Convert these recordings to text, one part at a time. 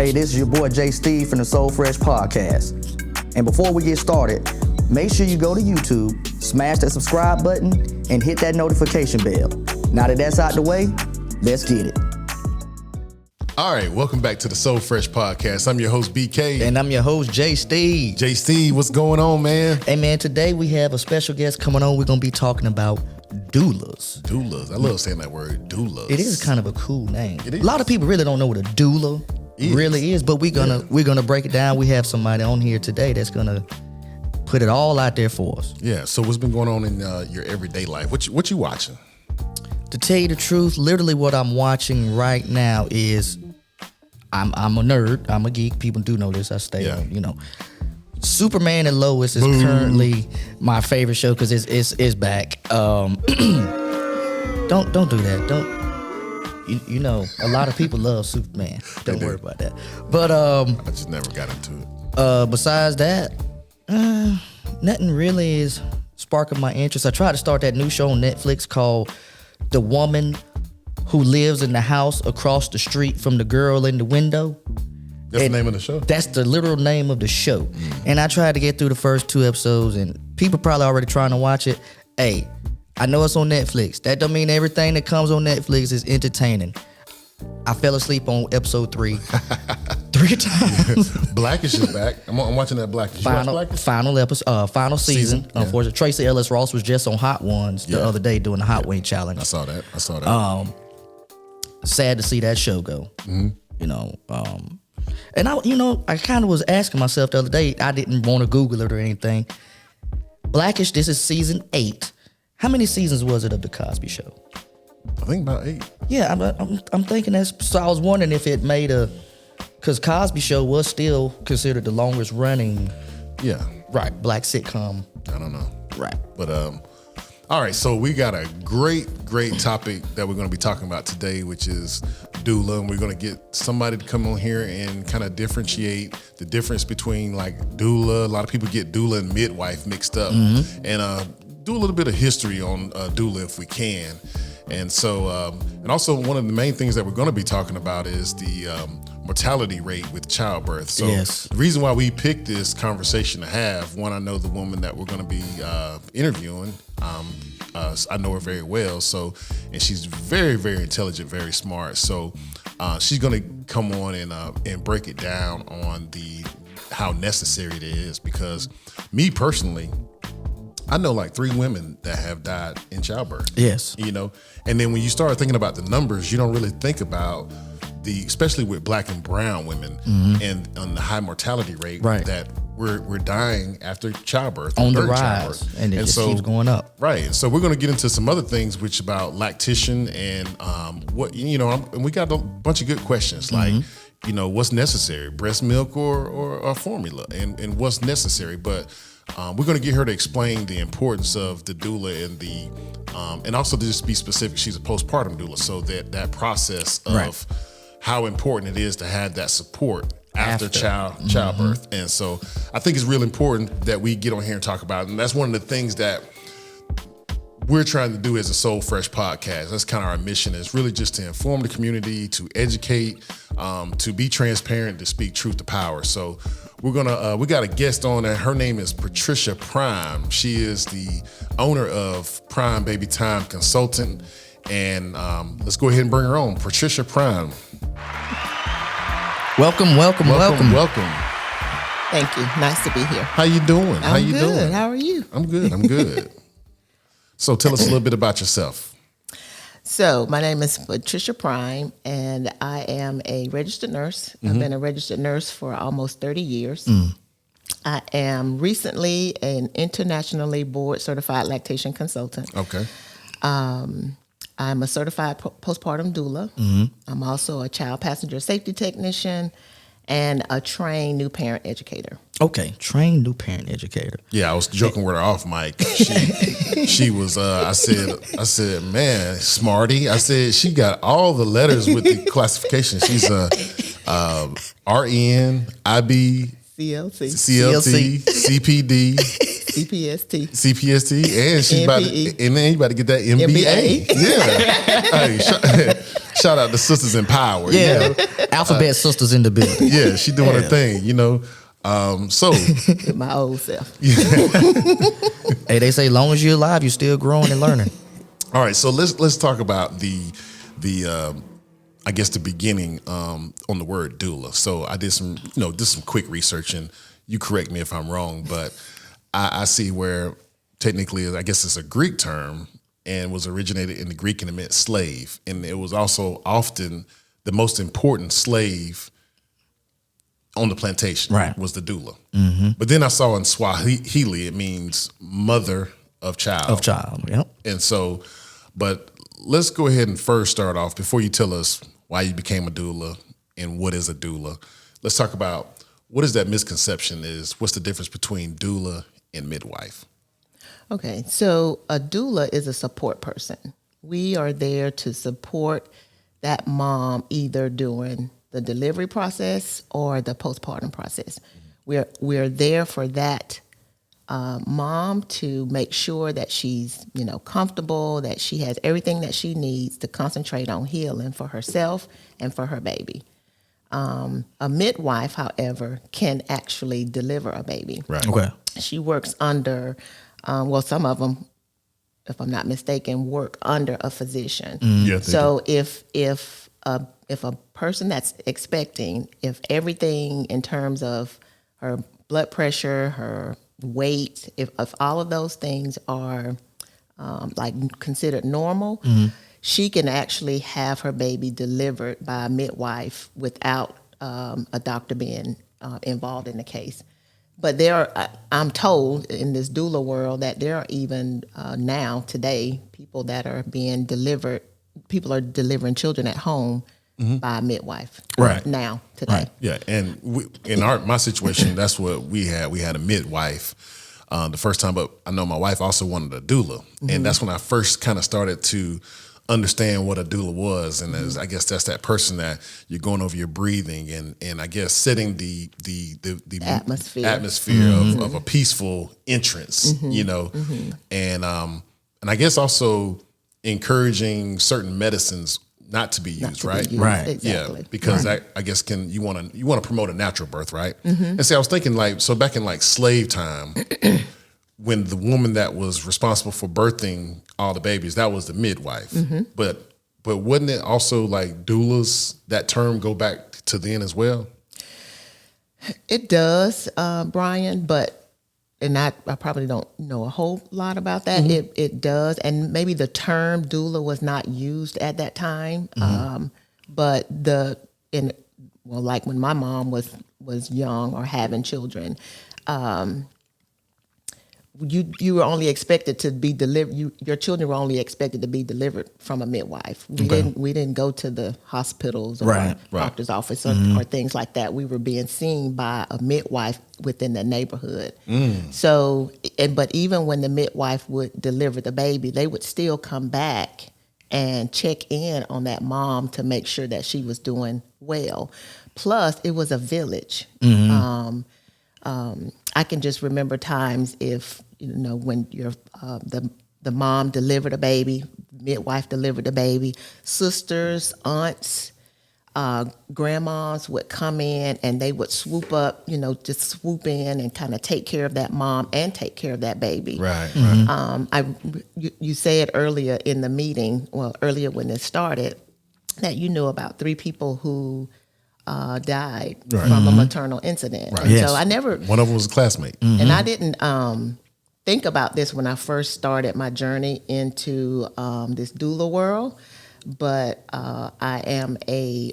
Hey, this is your boy Jay Steve from the Soul Fresh Podcast. And before we get started, make sure you go to YouTube, smash that subscribe button, and hit that notification bell. Now that that's out the way, let's get it. All right, welcome back to the Soul Fresh Podcast. I'm your host, BK. And I'm your host, Jay Steve. Jay Steve, what's going on, man? Hey, man, today we have a special guest coming on. We're going to be talking about doulas. Doulas. I love saying that word, doulas. It is kind of a cool name. It is. A lot of people really don't know what a doula really is, but we're gonna break it down. We have somebody on here today that's gonna put it all out there for us. Yeah, so what's been going on in your everyday life? What you watching? To tell you the truth, literally what I'm watching right now is I'm a nerd. I'm a geek. People do know this. I stay on, Superman and Lois is currently my favorite show because it's back. Don't do that. Don't. A lot of people love Superman. Don't worry about that. But I just never got into it. Besides that, nothing really is sparking my interest. I tried to start that new show on Netflix called The Woman Who Lives in the House Across the Street from the Girl in the Window. That's the name of the show? That's the literal name of the show. And I tried to get through the first 2 episodes, and people probably already trying to watch it. Hey, I know it's on Netflix. That don't mean everything that comes on Netflix is entertaining. I fell asleep on episode 3 3 times. Blackish is back. I'm watching that Blackish. Final episode, final season. Yeah. Unfortunately, Tracy Ellis Ross was just on Hot Ones the other day doing the Hot Wing Challenge. I saw that. Sad to see that show go. And I kind of was asking myself the other day. I didn't want to Google it or anything. Blackish. This is season 8. How many seasons was it of the Cosby Show? I think about 8. Yeah, I'm thinking that's. So I was wondering if it made because Cosby Show was still considered the longest running. Yeah. Right, black sitcom. I don't know. Right. But all right, so we got a great topic that we're going to be talking about today, which is doula, and we're going to get somebody to come on here and kind of differentiate the difference between like doula. A lot of people get doula and midwife mixed up, and do a little bit of history on doula if we can. And so, and also one of the main things that we're going to be talking about is the mortality rate with childbirth. So the reason why we picked this conversation to have, one, I know the woman that we're going to be interviewing. I know her very well. So, and she's very, very intelligent, very smart. So she's going to come on and break it down on how necessary it is, because me personally, I know like 3 women that have died in childbirth. Yes. And then when you start thinking about the numbers, you don't really think about especially with black and brown women and on the high mortality rate that we're dying after childbirth. On the rise. And it just keeps going up. Right. And so we're going to get into some other things, which about lactation and and we got a bunch of good questions like, what's necessary, breast milk or formula and what's necessary. But we're going to get her to explain the importance of the doula and also to just be specific, she's a postpartum doula. So that process of how important it is to have that support after childbirth. And so I think it's real important that we get on here and talk about it. And that's one of the things that we're trying to do as a Soul Fresh podcast. That's kind of our mission, is really just to inform the community, to educate, to be transparent, to speak truth to power. So we got a guest on, and her name is Patricia Prime. She is the owner of Prime Baby Time Consultant. And let's go ahead and bring her on. Patricia Prime. Welcome. Thank you. Nice to be here. How you doing? I'm good. How are you? I'm good. So tell us a little bit about yourself. So my name is Patricia Prime, and I am a registered nurse. I've been a registered nurse for almost 30 years. I am recently an internationally board certified lactation consultant. Okay. I'm a certified postpartum doula. I'm also a child passenger safety technician and a trained new parent educator. Okay, trained new parent educator. Yeah, I was joking with her off mic. She was. I said, man, smarty. I said she got all the letters with the classification. She's a RN, IB, CLT, CPD, CPST, and she's about to get that MBA. Yeah. Shout out to Sisters in Power. Yeah, Alphabet Sisters in the building. Yeah, she doing her thing, So With my old self. Hey, they say long as you're alive, you're still growing and learning. all right, so let's talk about the I guess the beginning on the word doula. So I did some quick research, and you correct me if I'm wrong, but I see where technically I guess it's a Greek term and was originated in the Greek and it meant slave, and it was also often the most important slave on the plantation. Right. Was the doula. Mm-hmm. But then I saw in Swahili it means mother of child. Of child, yep. And so, but let's go ahead and first start off, before you tell us why you became a doula and what is a doula, let's talk about what is that misconception is. What's the difference between doula and midwife? Okay, so a doula is a support person. We are there to support that mom either during the delivery process or the postpartum process. We're there for that mom to make sure that she's comfortable, that she has everything that she needs to concentrate on healing for herself and for her baby. A midwife, however, can actually deliver a baby. Right. Okay. She works under, some of them, if I'm not mistaken, work under a physician. Yeah, so if a person that's expecting, if everything in terms of her blood pressure, her weight, if all of those things are considered normal, she can actually have her baby delivered by a midwife without a doctor being involved in the case. But I'm told in this doula world that there are even now today people that are being delivered. People are delivering children at home by a midwife. Right. Now today. Right. Yeah, and in my situation, that's what we had. We had a midwife the first time, but I know my wife also wanted a doula, and that's when I first kind of started to understand what a doula was, and I guess that's that person that you're going over your breathing and I guess setting the atmosphere of a peaceful entrance, and I guess also encouraging certain medicines not to be used, right? Right. Exactly. Yeah, because I guess you want to promote a natural birth, right? And see, I was thinking back in slave time, when the woman that was responsible for birthing all the babies, that was the midwife. But wouldn't it also doulas, that term go back to then as well? It does, Brian, and I probably don't know a whole lot about that. It does, and maybe the term doula was not used at that time. But when my mom was young or having children, you were only expected to be delivered. Your children were only expected to be delivered from a midwife. We didn't go to the hospitals or doctor's office or things like that. We were being seen by a midwife within the neighborhood. So, but even when the midwife would deliver the baby, they would still come back and check in on that mom to make sure that she was doing well. Plus, it was a village. I can just remember times when the mom delivered a baby, midwife delivered a baby, sisters, aunts, grandmas would come in and they would swoop up, just swoop in and kind of take care of that mom and take care of that baby. Right. You said earlier in the meeting, earlier when it started, that you knew about 3 people who died from a maternal incident. Right. And so I never... One of them was a classmate. And I didn't think about this when I first started my journey into this doula world, but I am a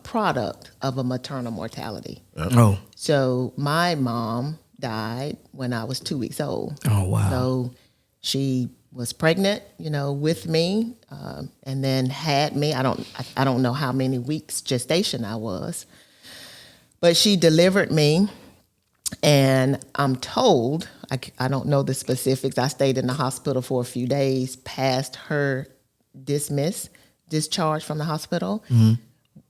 product of a maternal mortality. Oh. So my mom died when I was 2 weeks old. Oh, wow. So she was pregnant, with me, and then had me. I don't know how many weeks gestation I was, but she delivered me, and I'm told, I don't know the specifics. I stayed in the hospital for a few days past her discharge from the hospital.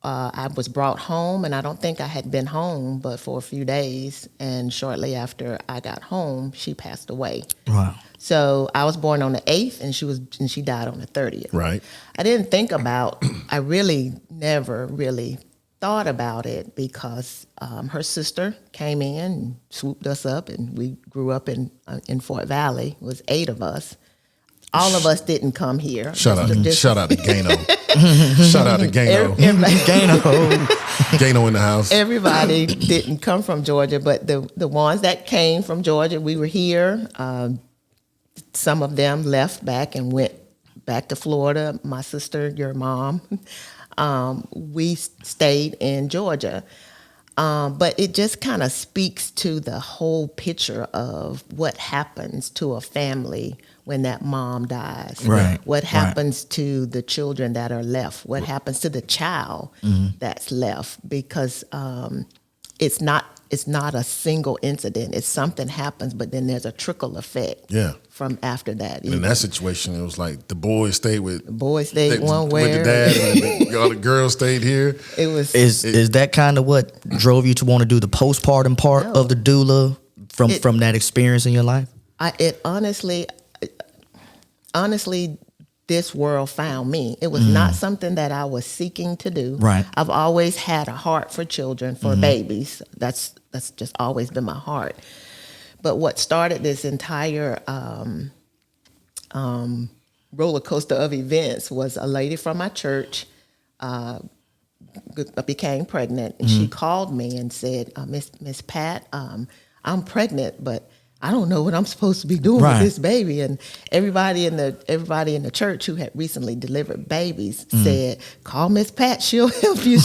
I was brought home, and I don't think I had been home but for a few days. And shortly after I got home, she passed away. Wow. So I was born on the 8th, and she died on the 30th. Right. I didn't think about. I really never really thought about it because her sister came in and swooped us up, and we grew up in Fort Valley. It was 8 of us. All of us didn't come here. Shout out to Gano. Shout out to Gano. Gano in the house. Everybody didn't come from Georgia, but the ones that came from Georgia, we were here. Some of them left back and went back to Florida. My sister, your mom, we stayed in Georgia. But it just kind of speaks to the whole picture of what happens to a family when that mom dies. Right. What happens to the children that are left? What happens to the child that's left? Because it's not a single incident. It's something happens, but then there's a trickle effect. Yeah. From after that. And in that situation, it was like the boys stayed with one way. With the dad, and all the girls stayed here. It was. Is that kind of what drove you to want to do the postpartum part of the doula from that experience in your life? Honestly, this world found me. It was not something that I was seeking to do. Right. I've always had a heart for children, for babies. That's just always been my heart. But what started this entire roller coaster of events was a lady from my church became pregnant, and she called me and said, Miss Pat, I'm pregnant, but I don't know what I'm supposed to be doing with this baby. And everybody in the church who had recently delivered babies said, call Miss Pat, she'll help you.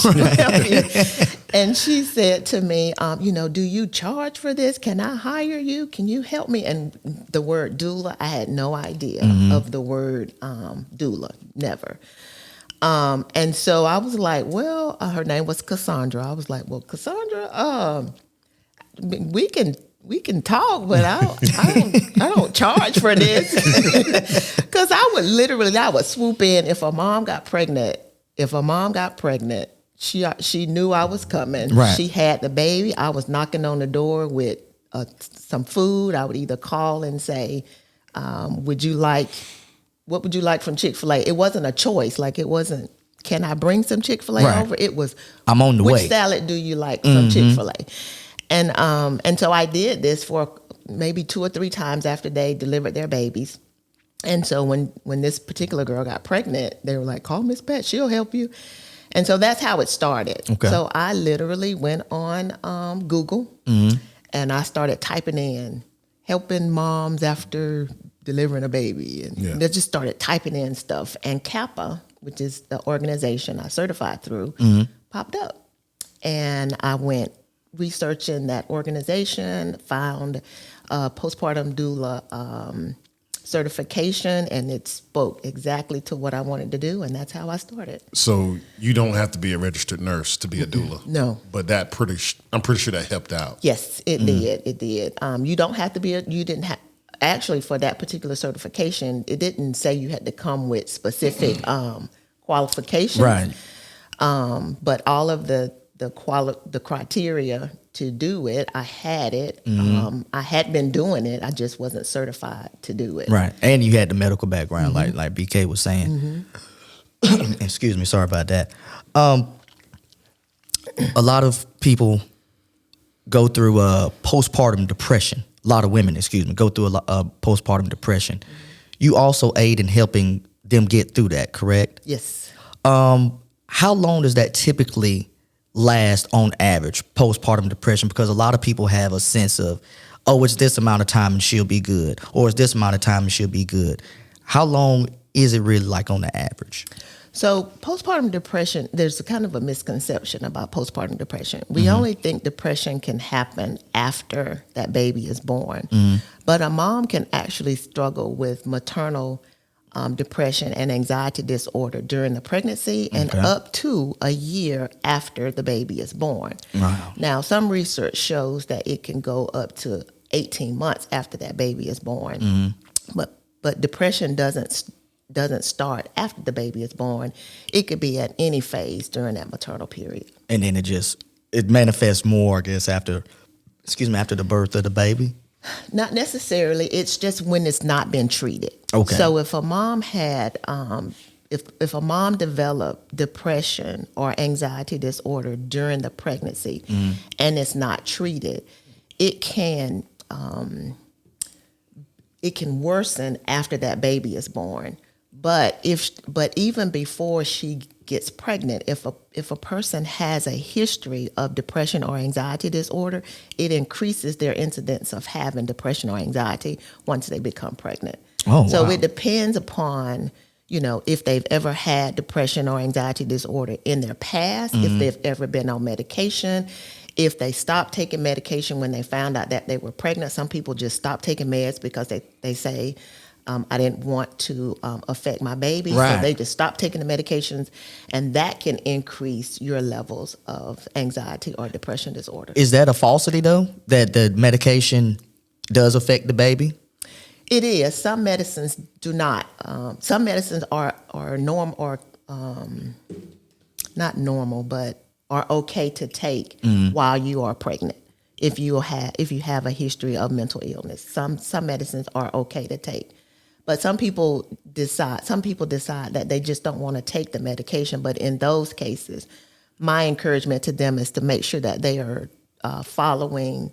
And she said to me, do you charge for this? Can I hire you? Can you help me? And the word doula, I had no idea of the word doula, never. And so I was like, well, her name was Cassandra. I was like, well, Cassandra, we can talk, but I don't charge for this. Because I would swoop in if a mom got pregnant. She knew I was coming. Right. She had the baby. I was knocking on the door with some food. I would either call and say, what would you like from Chick-fil-A? It wasn't a choice. Like, it wasn't, can I bring some Chick-fil-A over? It was, I'm on the way. Which salad do you like from Chick-fil-A? And so I did this for maybe 2 or 3 times after they delivered their babies. And so when this particular girl got pregnant, they were like, call Miss Pat, she'll help you. And so that's how it started. Okay. So I literally went on Google and I started typing in helping moms after delivering a baby. And they just started typing in stuff. And Kappa, which is the organization I certified through, popped up. And I went researching that organization, found postpartum doula certification, and it spoke exactly to what I wanted to do, and that's how I started. So you don't have to be a registered nurse to be a doula. No. But I'm pretty sure that helped out. Yes, it did. It did. You don't have to be you didn't have, actually for that particular certification, it didn't say you had to come with specific qualifications. Right. But all of the criteria to do it, I had it. I had been doing it. I just wasn't certified to do it. Right. And you had the medical background, like BK was saying. Excuse me. Sorry about that. A lot of people go through postpartum depression. A lot of women, go through a postpartum depression. You also aid in helping them get through that, correct? Yes. How long does that typically last on average, postpartum depression? Because a lot of people have a sense of, oh, it's this amount of time and she'll be good, or it's this amount of time and she'll be good. How long is it really, like, on the average? So postpartum depression, there's a kind of a misconception about postpartum depression. We only think depression can happen after that baby is born. But a mom can actually struggle with maternal depression and anxiety disorder during the pregnancy and up to a year after the baby is born. Wow. Now, some research shows that it can go up to 18 months after that baby is born. But depression doesn't doesn't start after the baby is born. It could be at any phase during that maternal period. And then it manifests more, I guess, after the birth of the baby. Not necessarily. It's just when it's not been treated. Okay. So if a mom had, if a mom developed depression or anxiety disorder during the pregnancy and it's not treated, it can worsen after that baby is born. But even before she gets pregnant, if a person has a history of depression or anxiety disorder, it increases their incidence of having depression or anxiety once they become pregnant. Oh, so wow. It depends upon, if they've ever had depression or anxiety disorder in their past, if they've ever been on medication, if they stopped taking medication when they found out that they were pregnant. Some people just stop taking meds because they say, I didn't want to affect my baby. Right. So they just stop taking the medications, and that can increase your levels of anxiety or depression disorder. Is that a falsity, though, that the medication does affect the baby? It is. Some medicines do not. Some medicines are normal or not normal, but are okay to take while you are pregnant. If you have a history of mental illness, some medicines are okay to take. But some people decide that they just don't want to take the medication. But in those cases, my encouragement to them is to make sure that they are following,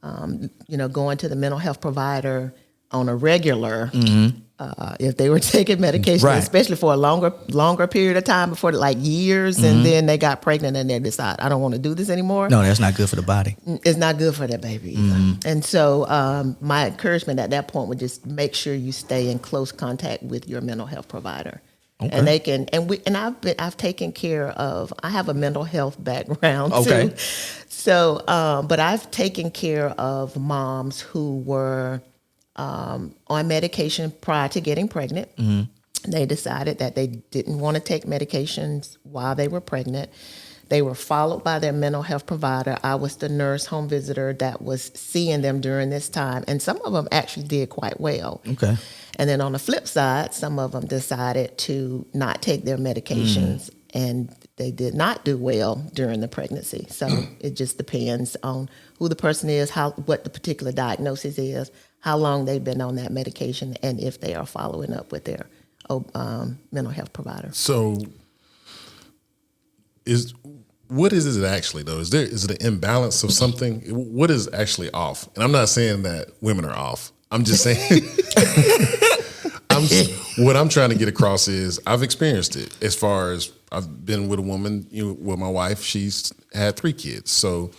going to the mental health provider on a regular, if they were taking medication, Right. especially for a longer period of time, before like years, and then they got pregnant and they decide, I don't want to do this anymore. No, that's not good for the body. It's not good for that baby either. And so my encouragement at that point would just make sure you stay in close contact with your mental health provider. Okay. And they can, I've taken care of, I have a mental health background Okay. too. So, but I've taken care of moms who were on medication prior to getting pregnant. They decided that they didn't want to take medications while they were pregnant. They were followed by their mental health provider. I was the nurse home visitor that was seeing them during this time. And some of them actually did quite well. Okay. And then on the flip side, some of them decided to not take their medications and they did not do well during the pregnancy. So it just depends on who the person is, what the particular diagnosis is, how long they've been on that medication, and if they are following up with their mental health provider. So, what is it actually though? Is it an imbalance of something? What is actually off? And I'm not saying that women are off. I'm just saying. What I'm trying to get across is I've experienced it. As far as I've been with a woman, with my wife, she's had 3 kids. So,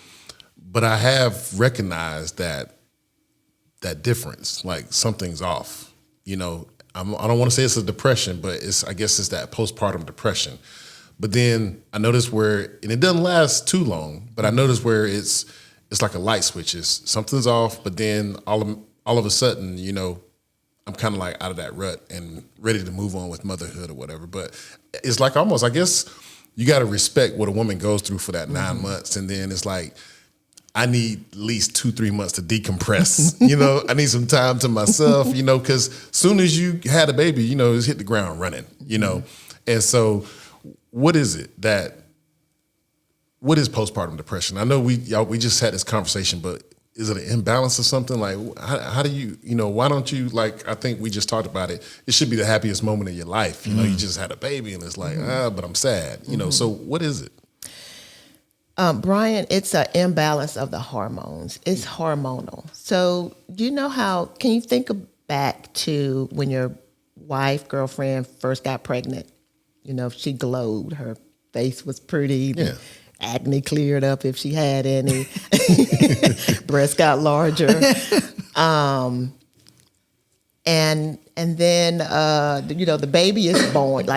but I have recognized that difference, like something's off. I don't want to say it's a depression, but I guess it's that postpartum depression. But then I noticed and it doesn't last too long, but I noticed where it's like a light switch. Something's off, but then all of a sudden, I'm kind of like out of that rut and ready to move on with motherhood or whatever. But it's like almost, I guess you got to respect what a woman goes through for that 9 months. And then it's like, I need at least 2-3 months to decompress. I need some time to myself, because soon as you had a baby, it's hit the ground running, And so what is postpartum depression? I know we just had this conversation, but is it an imbalance or something? Like, how do you, why don't you, like, I think we just talked about it. It should be the happiest moment of your life. You just had a baby and it's like, but I'm sad, so what is it? Brian, it's an imbalance of the hormones. It's hormonal. So can you think back to when your wife, girlfriend first got pregnant? She glowed, her face was pretty, acne cleared up if she had any, breasts got larger. And then, the baby is born.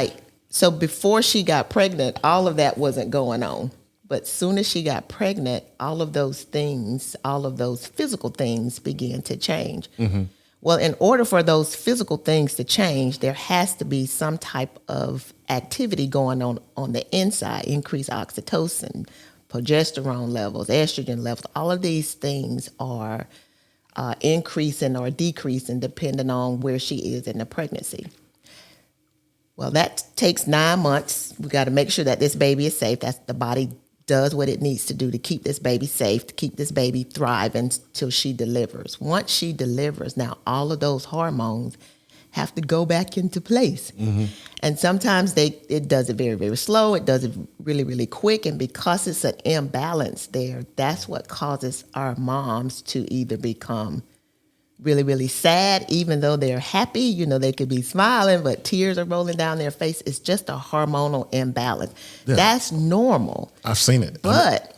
So before she got pregnant, all of that wasn't going on. But soon as she got pregnant, all of those physical things began to change. Mm-hmm. Well, in order for those physical things to change, there has to be some type of activity going on the inside, increased oxytocin, progesterone levels, estrogen levels. All of these things are increasing or decreasing depending on where she is in the pregnancy. Well, that takes 9 months. We got to make sure that this baby is safe. That's the body does what it needs to do to keep this baby safe, to keep this baby thriving till she delivers. Once she delivers, now all of those hormones have to go back into place. Mm-hmm. And sometimes it does it very, very slow. It does it really, really quick. And because it's an imbalance there, that's what causes our moms to either become really, really sad, even though they're happy. You know, they could be smiling, but tears are rolling down their face. It's just a hormonal imbalance. Yeah. That's normal. I've seen it. But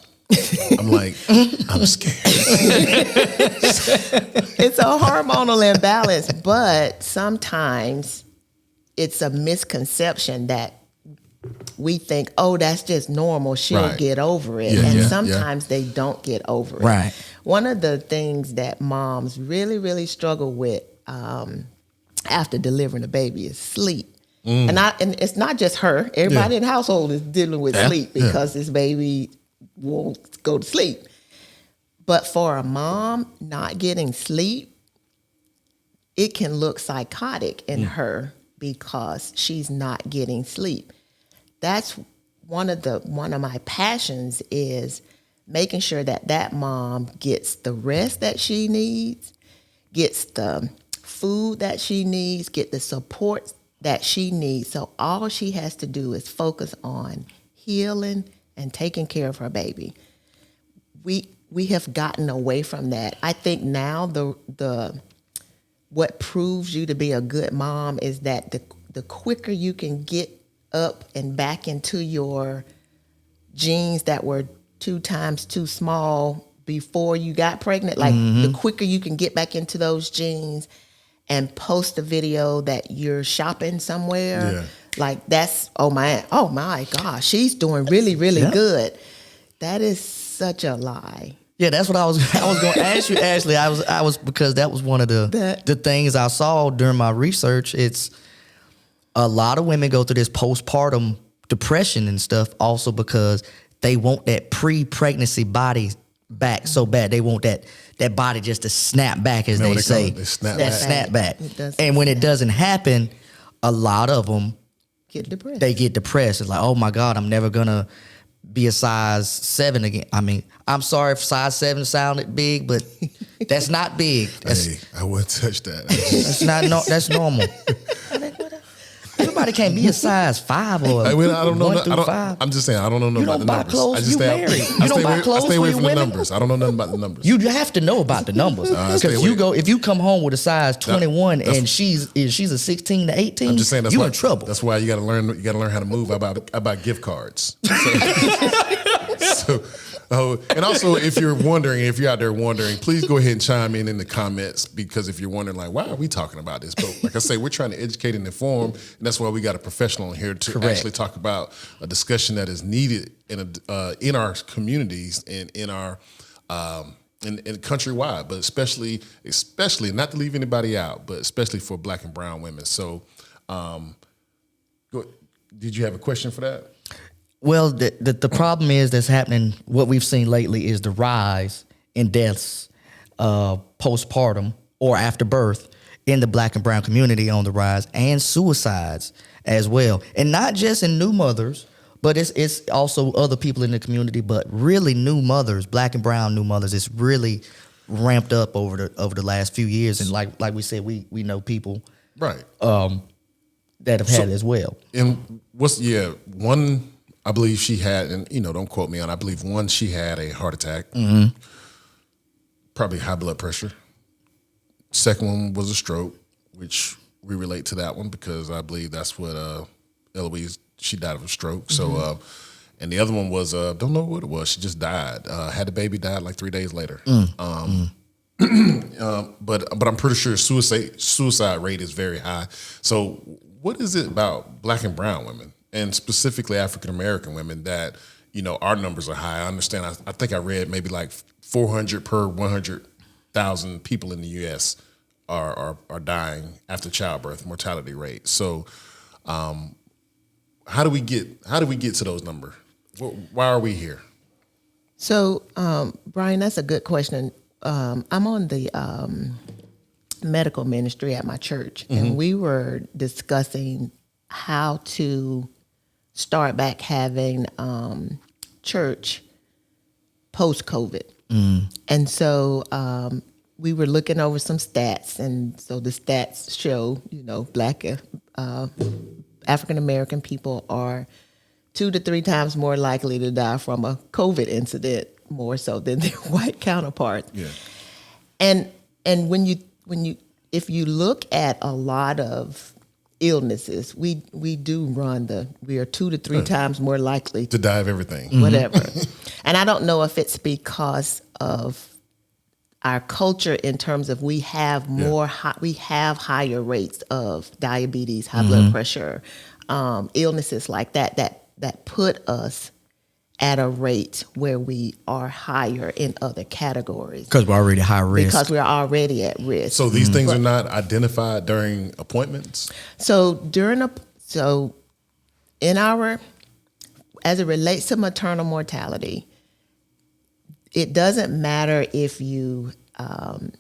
I'm like, I'm scared. It's a hormonal imbalance, but sometimes it's a misconception that we think, oh, that's just normal. She'll get over it. And sometimes they don't get over it. Right. One of the things that moms really, really struggle with after delivering a baby is sleep. And it's not just her. Everybody in the household is dealing with sleep because this baby won't go to sleep. But for a mom not getting sleep, it can look psychotic in her because she's not getting sleep. That's one of my passions is making sure that mom gets the rest that she needs, gets the food that she needs, get the support that she needs. So all she has to do is focus on healing and taking care of her baby. We have gotten away from that. I think now the what proves you to be a good mom is that the quicker you can get up and back into your jeans that were 2 times too small before you got pregnant, like the quicker you can get back into those jeans and post a video that you're shopping somewhere, like that's, oh my gosh, she's doing really, really good. That is such a lie. Yeah, that's what I was going to ask you, Ashley. I was because that was one of the things I saw during my research. It's a lot of women go through this postpartum depression and stuff also because they want that pre-pregnancy body back so bad. They want that body just to snap back, as they say. They snap back. And when it doesn't happen, a lot of them get depressed. They get depressed. It's like, oh my God, I'm never going to be a size 7 again. I mean, I'm sorry if size 7 sounded big, but that's not big. I wouldn't touch that. That's normal. Everybody can't be a size 5 or I don't know. 1 through 5. I'm just saying I don't know nothing about the numbers. Clothes, I just you don't buy clothes. I stay away from the numbers. I don't know nothing about the numbers. You have to know about the numbers because if you come home with a size 21 and she's a 16 to 18, I'm just saying you're in trouble. That's why you got to learn. You got to learn how to move. I buy gift cards. And also, if you're out there wondering, please go ahead and chime in the comments, because if you're wondering, like, why are we talking about this? But like I say, we're trying to educate and inform, and that's why we got a professional here to actually talk about a discussion that is needed in our communities and in our in countrywide, but especially not to leave anybody out, but especially for Black and brown women. So, did you have a question for that? Well, the problem is that's happening. What we've seen lately is the rise in deaths postpartum or after birth in the Black and brown community on the rise, and suicides as well. And not just in new mothers, but it's also other people in the community, but really new mothers, Black and brown new mothers. It's really ramped up over the last few years. And like we said, we know people that have had it as well. And one, I believe she had, and don't quote me on, I believe one, she had a heart attack, probably high blood pressure. Second one was a stroke, which we relate to that one because I believe that's what Eloise, she died of a stroke. So, and the other one was, don't know what it was. She just died. Had the baby, died like 3 days later. But I'm pretty sure suicide rate is very high. So what is it about Black and brown women, and specifically African American women, that our numbers are high? I understand. I think I read maybe like 400 per 100,000 people in the U.S. are dying after childbirth, mortality rate. So, how do we get to those numbers? Why are we here? So, Brian, that's a good question. I'm on the medical ministry at my church, and we were discussing how to start back having church post-COVID. And so we were looking over some stats, and so the stats show, Black African American people are 2 to 3 times more likely to die from a COVID incident, more so than their white counterparts. Yeah. And if you look at a lot of illnesses, we are 2 to 3 times more likely To die of everything. whatever. And I don't know if it's because of our culture in terms of we have higher rates of diabetes, high blood pressure, illnesses like that put us at a rate where we are higher in other categories. Because we're already high risk. Because we're already at risk. So these things are not identified during appointments? So as it relates to maternal mortality, it doesn't matter if you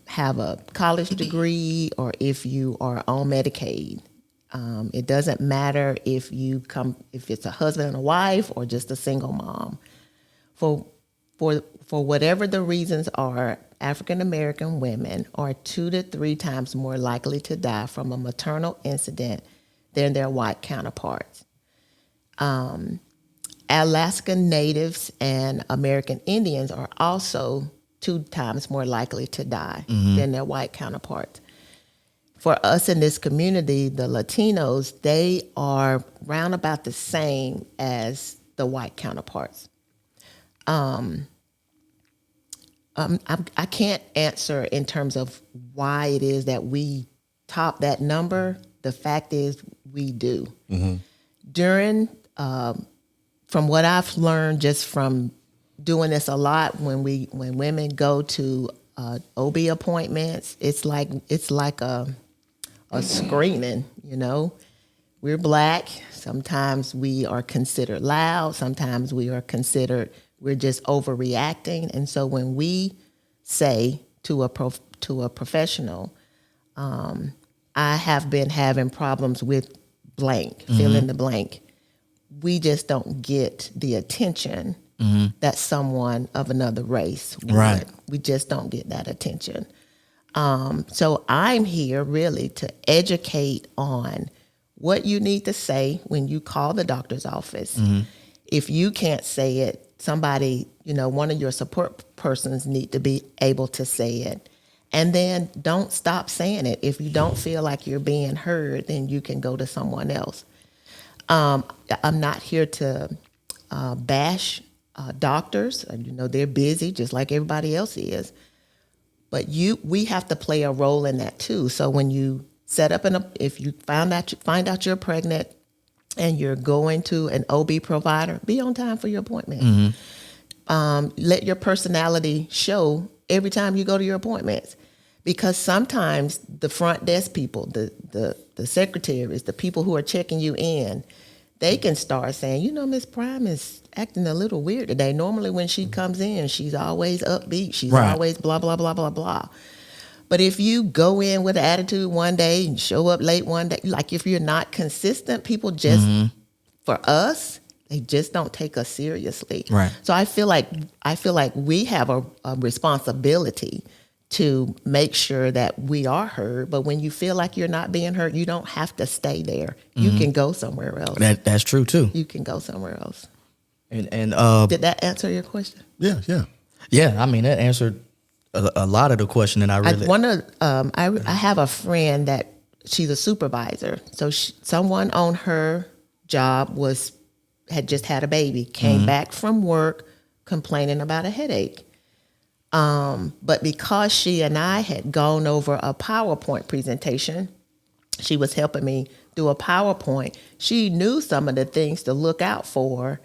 have a college degree or if you are on Medicaid. It doesn't matter if it's a husband and a wife or just a single mom. For whatever the reasons are, African American women are 2 to 3 times more likely to die from a maternal incident than their white counterparts. Alaska Natives and American Indians are also 2 times more likely to die than their white counterparts. For us in this community, the Latinos, they are round about the same as the white counterparts. I can't answer in terms of why it is that we top that number. The fact is we do. From what I've learned just from doing this a lot, when women go to OB appointments, it's like a screening. We're Black. Sometimes we are considered loud. Sometimes we're just overreacting. And so when we say to a professional, I have been having problems with blank, fill in the blank, we just don't get the attention that someone of another race would. Right. We just don't get that attention. So I'm here really to educate on what you need to say when you call the doctor's office. If you can't say it, somebody, one of your support persons need to be able to say it. And then don't stop saying it. If you don't feel like you're being heard, then you can go to someone else. I'm not here to bash doctors. They're busy just like everybody else is. But we have to play a role in that too. So when you set up if you find out you're pregnant and you're going to an OB provider, be on time for your appointment. Let your personality show every time you go to your appointments, because sometimes the front desk people, the secretaries, the people who are checking you in, they can start saying, Miss Prime is acting a little weird today. Normally when she comes in, she's always upbeat. She's always blah, blah, blah, blah, blah. But if you go in with an attitude one day and show up late one day, like if you're not consistent, people just, for us, they just don't take us seriously. Right. So I feel like we have a responsibility to make sure that we are heard. But when you feel like you're not being heard, you don't have to stay there. You can go somewhere else. That's true too. You can go somewhere else. And Did that answer your question? Yeah. yeah, I mean that answered a lot of the question, and I have a friend that she's a supervisor. So someone on her job had just had a baby, came back from work complaining about a headache. But because she and I had gone over a PowerPoint presentation, she was helping me do a PowerPoint. She knew some of the things to look out for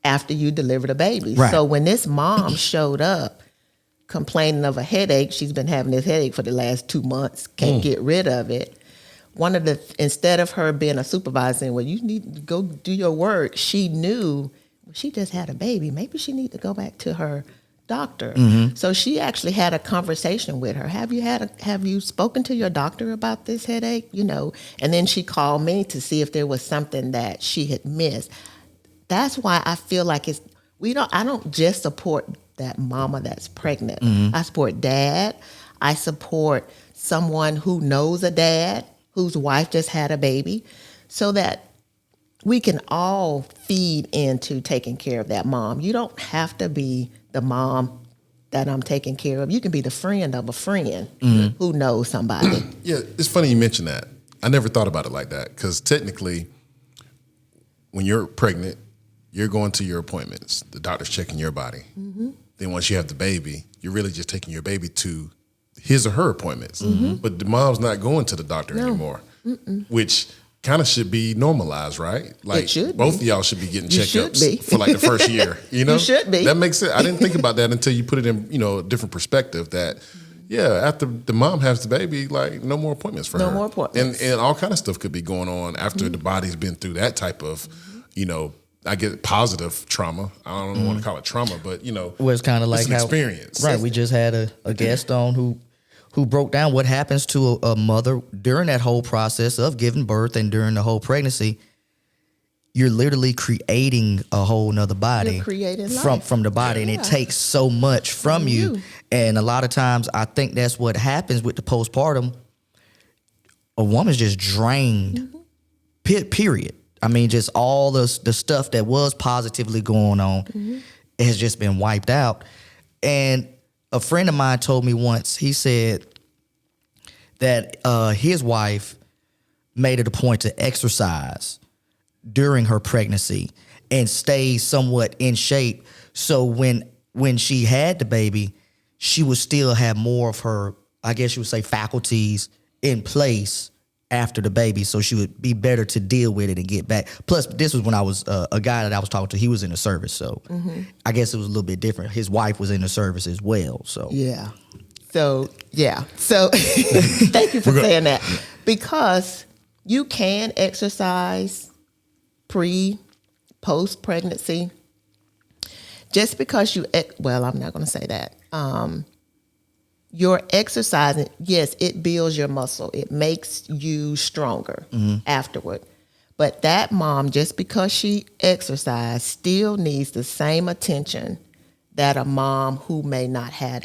after you delivered a baby. Right. So when this mom showed up complaining of a headache, she's been having this headache for the last 2 months, can't get rid of it. Instead of her being a supervisor saying, well, you need to go do your work, she knew she just had a baby. Maybe she need to go back to her doctor. So she actually had a conversation with her. Have you spoken to your doctor about this headache? And then she called me to see if there was something that she had missed. That's why I feel like I don't just support that mama that's pregnant. I support dad. I support someone who knows a dad whose wife just had a baby, so that we can all feed into taking care of that mom. You don't have to be the mom that I'm taking care of. You can be the friend of a friend who knows somebody. Yeah, it's funny you mention that. I never thought about it like that, because technically, when you're pregnant, you're going to your appointments. The doctor's checking your body. Then once you have the baby, you're really just taking your baby to his or her appointments. But the mom's not going to the doctor anymore, which kind of should be normalized, right? Like, it should both be. of y'all should be getting checkups for like the first year. You should be. That makes sense. I didn't think about that until you put it in, a different perspective. That after the mom has the baby, like, no more appointments for her. No more appointments. And all kind of stuff could be going on after the body's been through that type of, I get positive trauma. I don't want to call it trauma, but well, it's kind of like an experience. Right. We just had a guest on who broke down what happens to a mother during that whole process of giving birth and during the whole pregnancy. You're literally creating a whole nother body. You're creating life. From the body, and it takes so much from you. And a lot of times, I think that's what happens with the postpartum. A woman's just drained. Period. I mean, just all the stuff that was positively going on has just been wiped out. And a friend of mine told me once, he said that his wife made it a point to exercise during her pregnancy and stay somewhat in shape. So when she had the baby, she would still have more of her, I guess you would say, faculties in place after the baby, so she would be better to deal with it and get back. Plus, this was when I was a guy that I was talking to. He was in the service, so I guess it was a little bit different. His wife was in the service as well, so So thank you for saying that, because you can exercise post pregnancy. Just because I'm not going to say that. Your exercising, yes, it builds your muscle. It makes you stronger afterward. But that mom, just because she exercised, still needs the same attention that a mom who may not have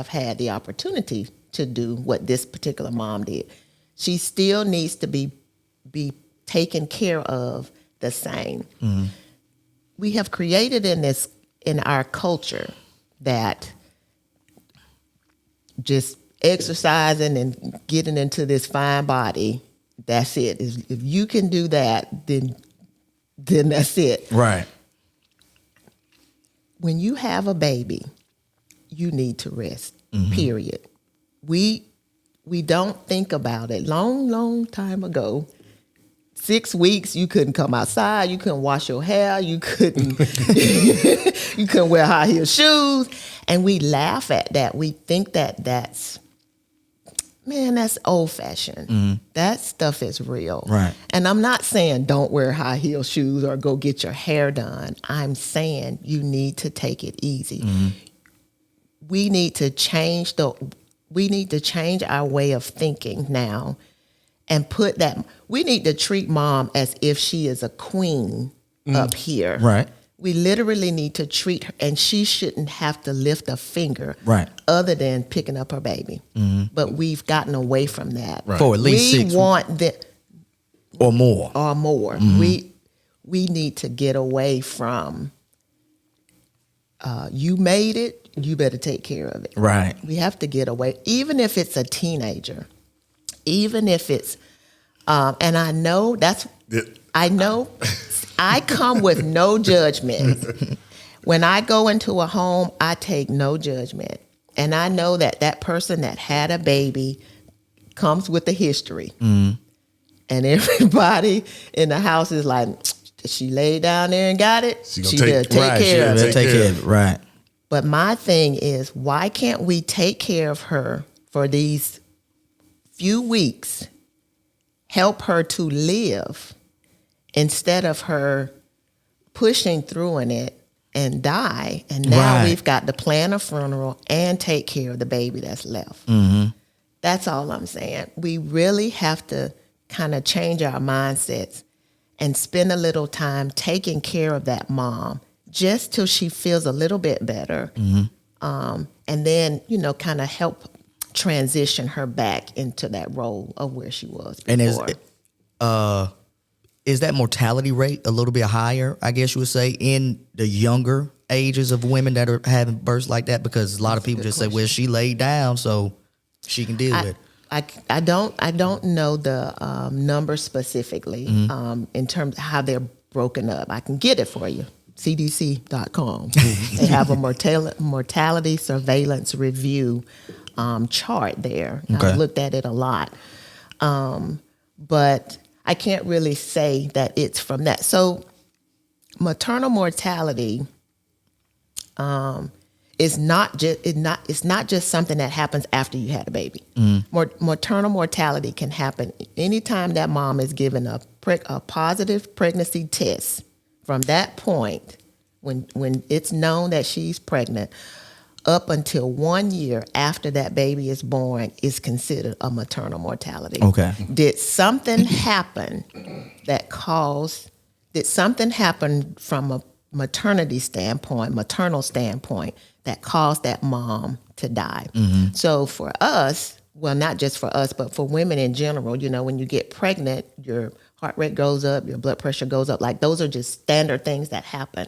had the opportunity to do what this particular mom did. She still needs to be taken care of the same. We have created in our culture that just exercising and getting into this fine body, that's it. If you can do that, then that's it. Right. When you have a baby, you need to rest, period. We don't think about it. Long time ago, 6 weeks, you couldn't come outside, you couldn't wash your hair, you couldn't wear high heel shoes. And we laugh at that. We think that's old fashioned. That stuff is real. Right. And I'm not saying don't wear high heel shoes or go get your hair done. I'm saying you need to take it easy. We need to change our way of thinking now, and we need to treat mom as if she is a queen up here. Right. We literally need to treat her, and she shouldn't have to lift a finger, right, other than picking up her baby. But we've gotten away from that. Right. For at least 6 weeks. We want that or more. We need to get away from. You made it. You better take care of it. Right. We have to get away, even if it's a teenager, even if it's. And I know that's. I know. I come with no judgment. When I go into a home, I take no judgment. And I know that person that had a baby comes with a history. And everybody in the house is like, she laid down there and got it. She better take care of it. Take care of it. Right. But my thing is, why can't we take care of her for these few weeks, help her to live, instead of her pushing through in it and die. And now Right. we've got to plan a funeral and take care of the baby that's left. That's all I'm saying. We really have to kind of change our mindsets and spend a little time taking care of that mom just till she feels a little bit better. And then, kind of help transition her back into that role of where she was before. And is that mortality rate a little bit higher, I guess you would say, in the younger ages of women that are having births like that? Because a lot of people just say, well, she laid down, so she can deal with it. I don't know the number specifically in terms of how they're broken up. I can get it for you. CDC.com. They have a mortality surveillance review chart there. Okay. I've looked at it a lot. But I can't really say that it's from that. So maternal mortality is not just something that happens after you had a baby. Maternal mortality can happen anytime that mom is given a positive pregnancy test. From that point, when it's known that she's pregnant, up until 1 year after that baby is born is considered a maternal mortality. Okay. Did something happen from a maternal standpoint that caused that mom to die? So for us, well, not just for us, but for women in general, when you get pregnant, your heart rate goes up, your blood pressure goes up. Like, those are just standard things that happen.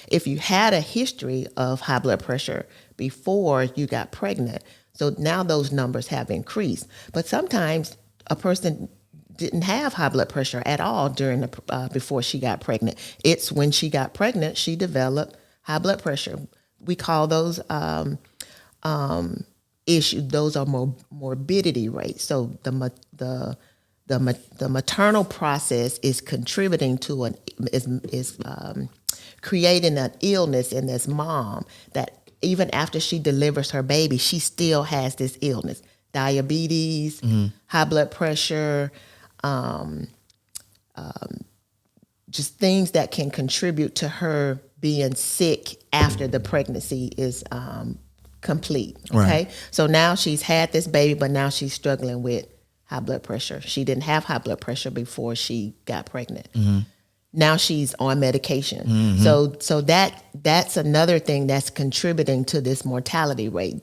If you had a history of high blood pressure before you got pregnant, so now those numbers have increased. But sometimes a person didn't have high blood pressure at all during before she got pregnant. It's when she got pregnant, she developed high blood pressure. We call those issues. Those are morbidity rates. So the maternal process is contributing to creating an illness in this mom that even after she delivers her baby, she still has this illness: diabetes, high blood pressure, just things that can contribute to her being sick after the pregnancy is complete. Okay, Right. So now she's had this baby, but now she's struggling with high blood pressure. She didn't have high blood pressure before she got pregnant. Now she's on medication. So that's another thing that's contributing to this mortality rate.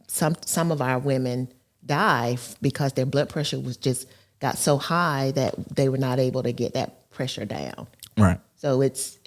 Some of our women die because their blood pressure got so high that they were not able to get that pressure down. Right. So it's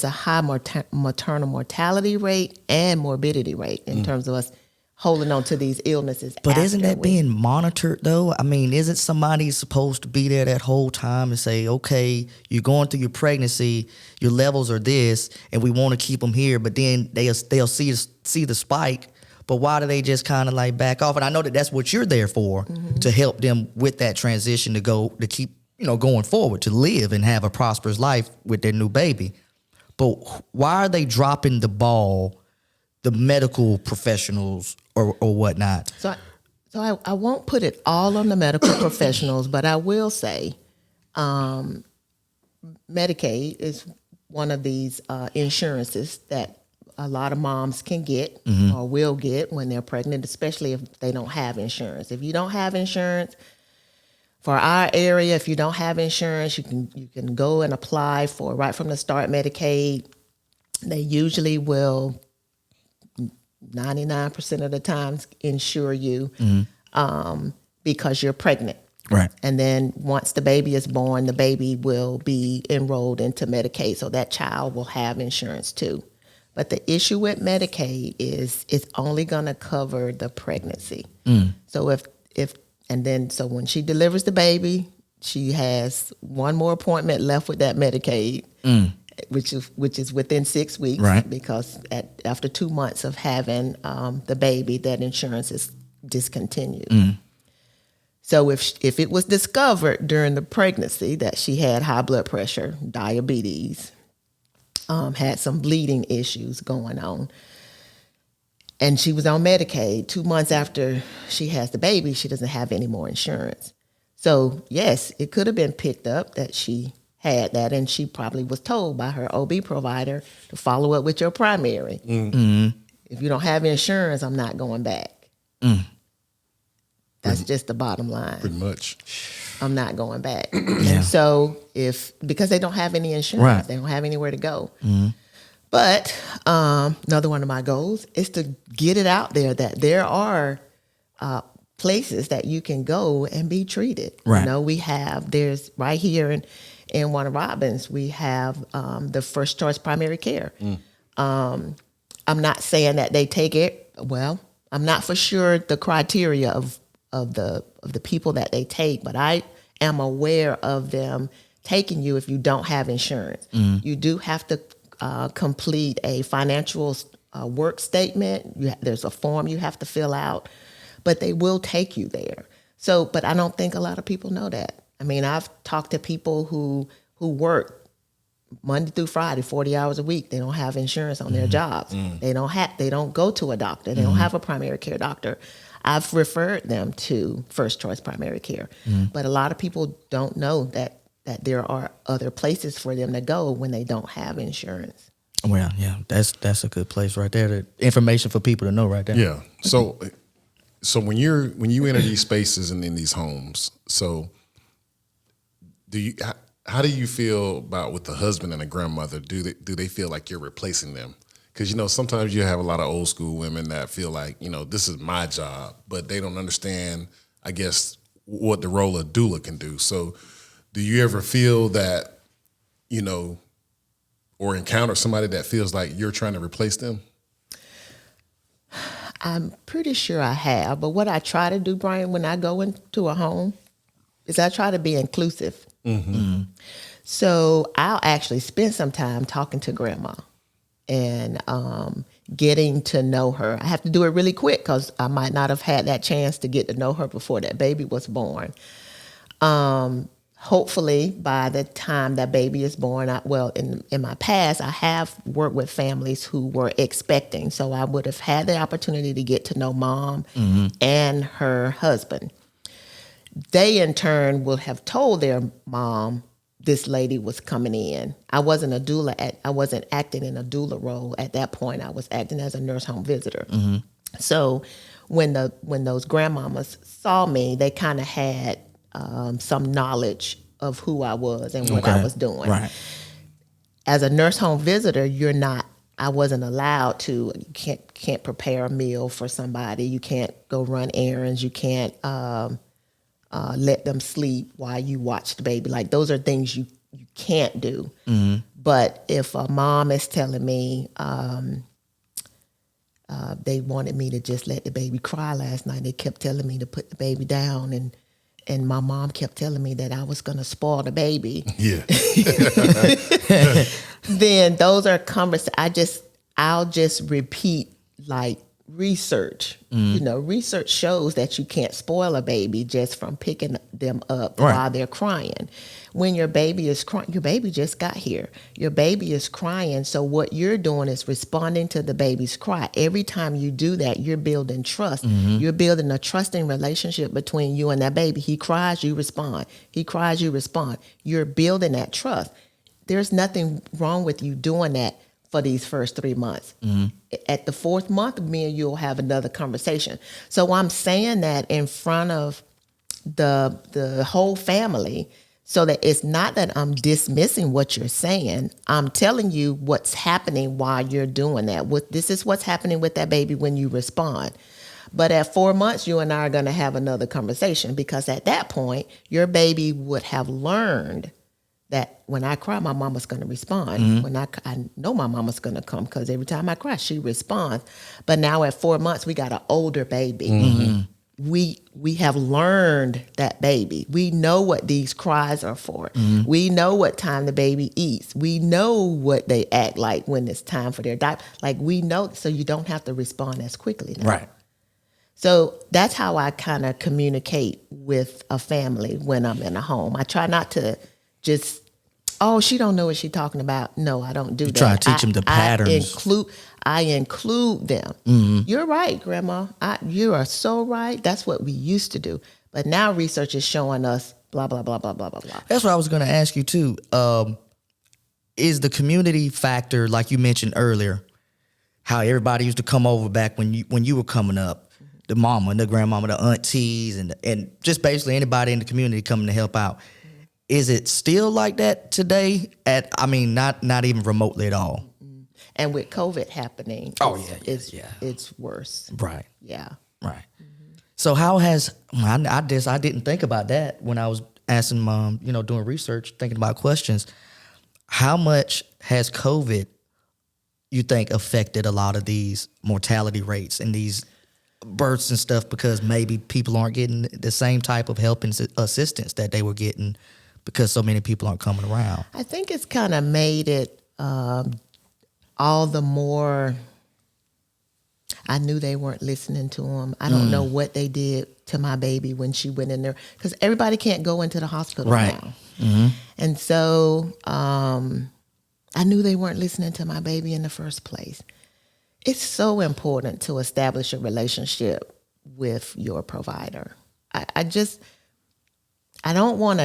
a high maternal mortality rate and morbidity rate in terms of us holding on to these illnesses. But isn't that being monitored, though? I mean, isn't somebody supposed to be there that whole time and say, okay, you're going through your pregnancy, your levels are this, and we want to keep them here, but then they'll see the spike, but why do they just kind of like back off? And I know that that's what you're there for, to help them with that transition to keep, going forward, to live and have a prosperous life with their new baby. But why are they dropping the ball, the medical professionals or whatnot? So I won't put it all on the medical professionals, but I will say Medicaid is one of these insurances that a lot of moms can get or will get when they're pregnant, especially if they don't have insurance. If you don't have insurance, for our area, if you don't have insurance, you can go and apply for right from the start Medicaid. They usually will 99% of the times insure you because you're pregnant. Right. And then once the baby is born, the baby will be enrolled into Medicaid. So that child will have insurance too. But the issue with Medicaid is it's only going to cover the pregnancy. So so when she delivers the baby, she has one more appointment left with that Medicaid, which is within 6 weeks, right? Because after 2 months of having the baby, that insurance is discontinued. So if it was discovered during the pregnancy that she had high blood pressure, diabetes, had some bleeding issues going on, and she was on Medicaid, 2 months after she has the baby, she doesn't have any more insurance. So yes, it could have been picked up that she had that, and she probably was told by her OB provider to follow up with your primary. If you don't have insurance, I'm not going back. That's just the bottom line. Pretty much. I'm not going back. Yeah. And so because they don't have any insurance, Right. they don't have anywhere to go. But another one of my goals is to get it out there that there are places that you can go and be treated. Right. You know, there's right here in Warner Robins, we have the First Choice Primary Care. I'm not saying that they take it. Well, I'm not for sure the criteria of the people that they take, but I am aware of them taking you if you don't have insurance. You do have to complete a financial work statement. There's a form you have to fill out, but they will take you there. So, but I don't think a lot of people know that. I mean, I've talked to people who work Monday through Friday, 40 hours a week. They don't have insurance on their jobs. They don't go to a doctor. They don't have a primary care doctor. I've referred them to First Choice Primary Care. But a lot of people don't know that there are other places for them to go when they don't have insurance. Well, yeah, that's a good place right there. The information for people to know right there. Yeah. So when you enter these spaces and in these homes, so how do you feel about with the husband and the grandmother? Do they feel like you're replacing them? Because, sometimes you have a lot of old school women that feel like, this is my job, but they don't understand, I guess, what the role of doula can do. So do you ever feel that, or encounter somebody that feels like you're trying to replace them? I'm pretty sure I have. But what I try to do, Brian, when I go into a home is I try to be inclusive. So I'll actually spend some time talking to grandma and getting to know her. I have to do it really quick because I might not have had that chance to get to know her before that baby was born. Hopefully, by the time that baby is born, in my past, I have worked with families who were expecting. So I would have had the opportunity to get to know mom and her husband. They, in turn, will have told their mom this lady was coming in. I wasn't a doula. I wasn't acting in a doula role at that point. I was acting as a nurse home visitor. So when those grandmamas saw me, they kind of had some knowledge of who I was and what I was doing. Right. As a nurse home visitor, I wasn't allowed to. You can't prepare a meal for somebody. You can't go run errands. You can't let them sleep while you watch the baby. Like, those are things you can't do. But if a mom is telling me they wanted me to just let the baby cry last night, they kept telling me to put the baby down, and my mom kept telling me that I was going to spoil the baby. Yeah. Then those are conversations. I'll just repeat, like, research. Research shows that you can't spoil a baby just from picking them up while they're crying. When your baby is crying, your baby just got here. Your baby is crying, so what you're doing is responding to the baby's cry. Every time you do that, you're building trust. You're building a trusting relationship between you and that baby. He cries, you respond. He cries, you respond. You're building that trust. There's nothing wrong with you doing that for these first 3 months. At the 4th month, me and you will have another conversation. So I'm saying that in front of the whole family, so that it's not that I'm dismissing what you're saying. I'm telling you what's happening while you're doing that. This is what's happening with that baby when you respond. But at 4 months, you and I are going to have another conversation, because at that point, your baby would have learned that when I cry, my mama's going to respond. When I know my mama's going to come, because every time I cry, she responds. But now at 4 months, we got an older baby. We have learned that baby. We know what these cries are for. We know what time the baby eats. We know what they act like when it's time for their diaper. Like, we know, so you don't have to respond as quickly now. Right. So that's how I kind of communicate with a family when I'm in a home. I try not to just, she don't know what she's talking about. No, I don't do that. Try to teach them the patterns. I include them. You're right, Grandma. You are so right. That's what we used to do. But now research is showing us blah, blah, blah, blah, blah, blah, blah. That's what I was going to ask you too. Is the community factor, like you mentioned earlier, how everybody used to come over back when you were coming up, the mama, the grandmama, the aunties, and just basically anybody in the community coming to help out. Is it still like that today? Not even remotely at all. And with COVID happening, it's worse. Right. Yeah. Right. So how has I didn't think about that when I was asking Mom, doing research, thinking about questions. How much has COVID, you think, affected a lot of these mortality rates and these births and stuff, because maybe people aren't getting the same type of help and assistance that they were getting because so many people aren't coming around? I think it's kind of made it all the more. I knew they weren't listening to them. I don't know what they did to my baby when she went in there, because everybody can't go into the hospital now. And so I knew they weren't listening to my baby in the first place. It's so important to establish a relationship with your provider. I don't want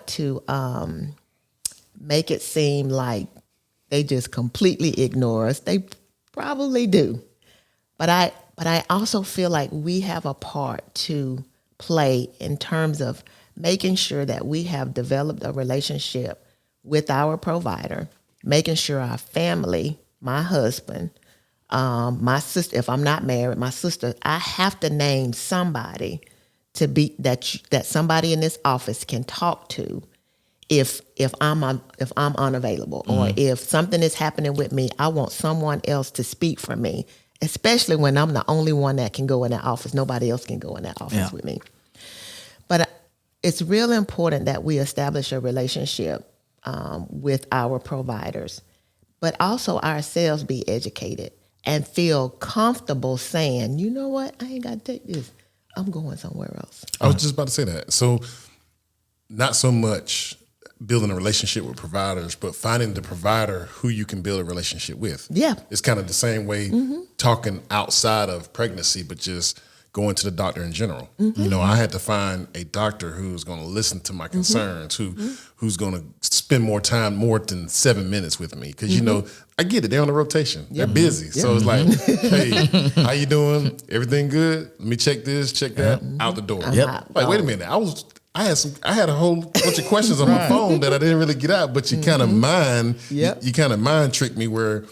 to make it seem like they just completely ignore us. They probably do. But I also feel like we have a part to play in terms of making sure that we have developed a relationship with our provider, making sure our family, my husband, my sister, if I'm not married, my sister, I have to name somebody to be that somebody in this office can talk to if I'm unavailable, or if something is happening with me. I want someone else to speak for me, especially when I'm the only one that can go in that office. Nobody else can go in that office with me. But it's real important that we establish a relationship with our providers, but also ourselves be educated and feel comfortable saying, you know what, I ain't got to take this. I'm going somewhere else. I was just about to say that. So not so much building a relationship with providers, but finding the provider who you can build a relationship with. Yeah. It's kind of the same way talking outside of pregnancy, but just going to the doctor in general. I had to find a doctor who's going to listen to my concerns, who's going to spend more than 7 minutes with me. Because, I get it. They're on the rotation. They're busy. So it's like, hey, how you doing? Everything good? Let me check this, check that, out the door. Like, wait a minute. I had a whole bunch of questions on my phone that I didn't really get out, but you kind of mind tricked me where,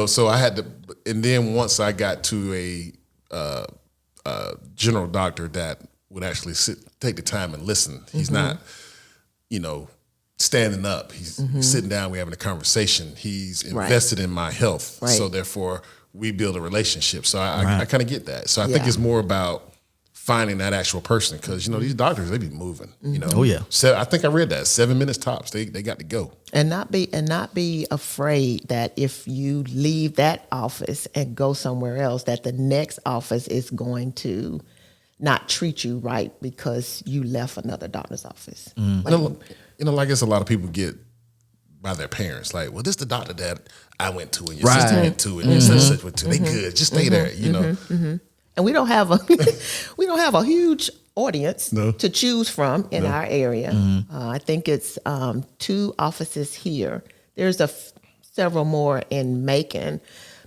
so I had to, and then once I got to a general doctor that would actually take the time and listen. He's not, standing up. He's sitting down. We're having a conversation. He's invested in my health. Right. So therefore, we build a relationship. So I kind of get that. So I think it's more about finding that actual person, because these doctors, they be moving. Oh yeah. So I think I read that 7 minutes tops. They got to go. And not be afraid that if you leave that office and go somewhere else, that the next office is going to not treat you right because you left another doctor's office. Like it's a lot of people get by their parents. Like, well, this is the doctor that I went to and your sister went to and your sister went to. They good. Just stay there. And we don't have a huge audience to choose from in our area. I think it's 2 offices here. There's several more in Macon,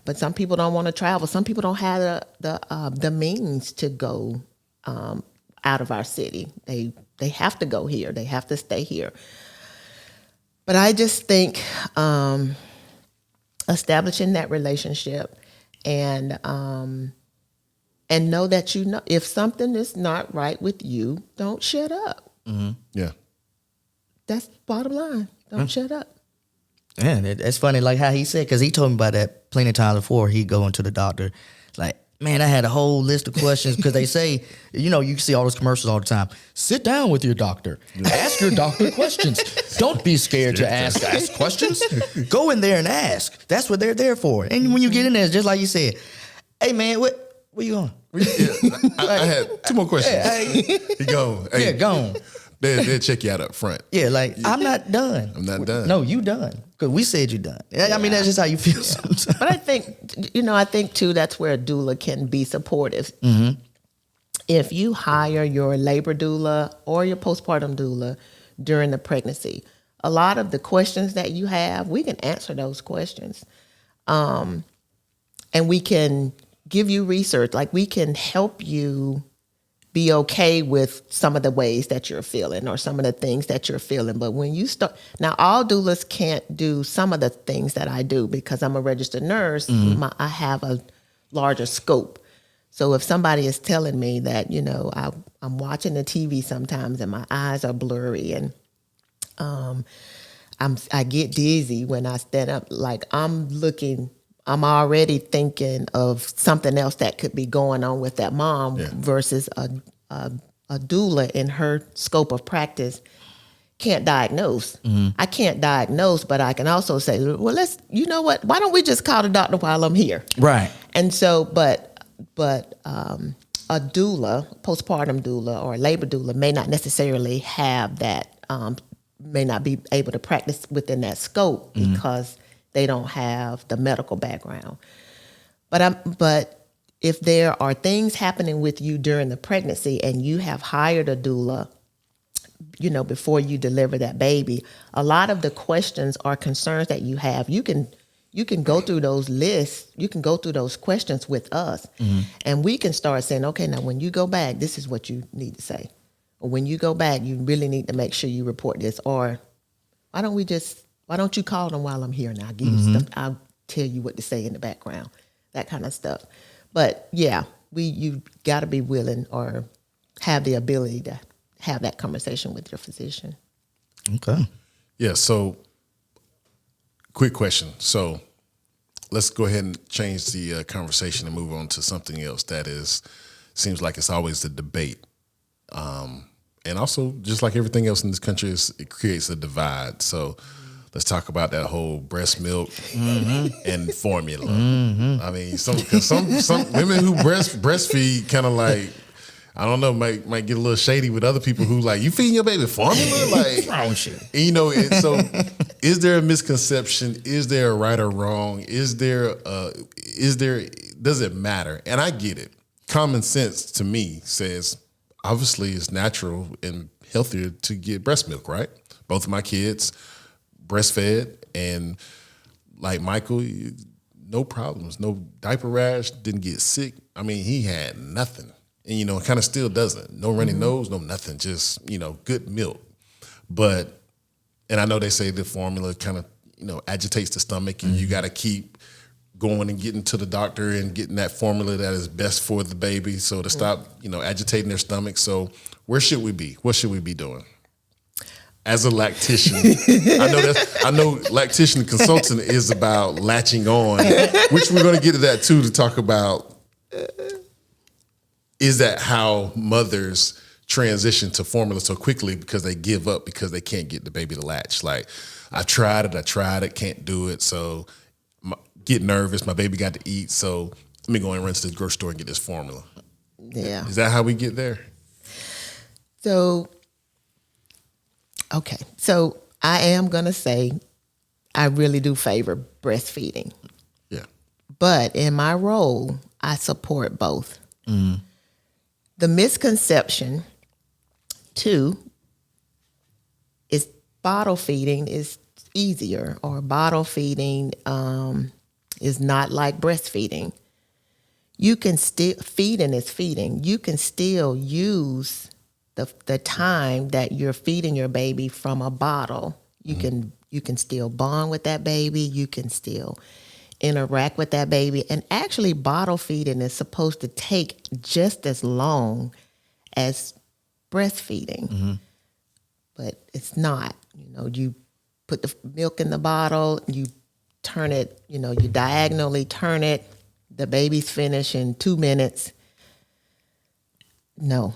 but some people don't want to travel. Some people don't have the means to go out of our city. They have to go here. They have to stay here. But I just think establishing that relationship and know that if something is not right with you, don't shut up. Yeah. That's bottom line. Don't shut up. Man, it's funny, like how he said, because he told me about that plenty of times before he going to the doctor. Like, man, I had a whole list of questions, because they say, you can see all those commercials all the time. Sit down with your doctor. Ask your doctor questions. Don't be scared to ask questions. Go in there and ask. That's what they're there for. And when you get in there, it's just like you said, hey, man, where you going? I had 2 more questions. Hey. He gone. Hey, gone. They'll check you out up front. Yeah, like, I'm not done. I'm not done. No, you done. Because we said you done. I mean, that's just how you feel sometimes. But I think, too, that's where a doula can be supportive. If you hire your labor doula or your postpartum doula during the pregnancy, a lot of the questions that you have, we can answer those questions. And we can give you research. Like, we can help you be okay with some of the ways that you're feeling or some of the things that you're feeling. But when you start, now all doulas can't do some of the things that I do because I'm a registered nurse. I have a larger scope. So if somebody is telling me that, I'm watching the TV sometimes and my eyes are blurry and I get dizzy when I stand up, like I'm already thinking of something else that could be going on with that mom versus a doula in her scope of practice can't diagnose. I can't diagnose, but I can also say, well, why don't we just call the doctor while I'm here? Right. And so, but a doula, postpartum doula or a labor doula may not necessarily have that, may not be able to practice within that scope because they don't have the medical background. But if there are things happening with you during the pregnancy and you have hired a doula, before you deliver that baby, a lot of the questions or concerns that you have, you can go through those lists, you can go through those questions with us, and we can start saying, okay, now when you go back, this is what you need to say. Or when you go back, you really need to make sure you report this. Or why don't you call them while I'm here and I'll give you stuff. I'll tell you what to say in the background, that kind of stuff. But yeah, you got to be willing or have the ability to have that conversation with your physician. Okay. Yeah. So quick question. So let's go ahead and change the conversation and move on to something else that seems like it's always the debate. And also, just like everything else in this country, it creates a divide. So let's talk about that whole breast milk and formula. I mean, some women who breastfeed kind of like, I don't know, might get a little shady with other people who like, you feeding your baby formula? Like, wrong shit. And so is there a misconception? Is there a right or wrong? Does it matter? And I get it. Common sense to me says, obviously it's natural and healthier to get breast milk, right? Both of my kids breastfed, and like Michael, no problems, no diaper rash, didn't get sick. I mean, he had nothing. And, kind of still doesn't. No runny nose, no nothing, just, good milk. And I know they say the formula kind of, agitates the stomach, and you got to keep going and getting to the doctor and getting that formula that is best for the baby, so to stop, agitating their stomach. So where should we be? What should we be doing? As a lactician, I know lactation consultant is about latching on, which we're going to get to that too, to talk about, is that how mothers transition to formula so quickly because they give up because they can't get the baby to latch? Like, I tried it, can't do it. So get nervous. My baby got to eat. So let me go and run to the grocery store and get this formula. Yeah. Is that how we get there? So, okay. So I am going to say I really do favor breastfeeding. Yeah. But in my role, I support both. The misconception, too, is bottle feeding is easier, or bottle feeding is not like breastfeeding. You can still, feeding is feeding. You can still use the time that you're feeding your baby from a bottle. You can still bond with that baby. You can still interact with that baby. And actually, bottle feeding is supposed to take just as long as breastfeeding, but it's not. You put the milk in the bottle, you turn it, you diagonally turn it, the baby's finished in 2 minutes. No,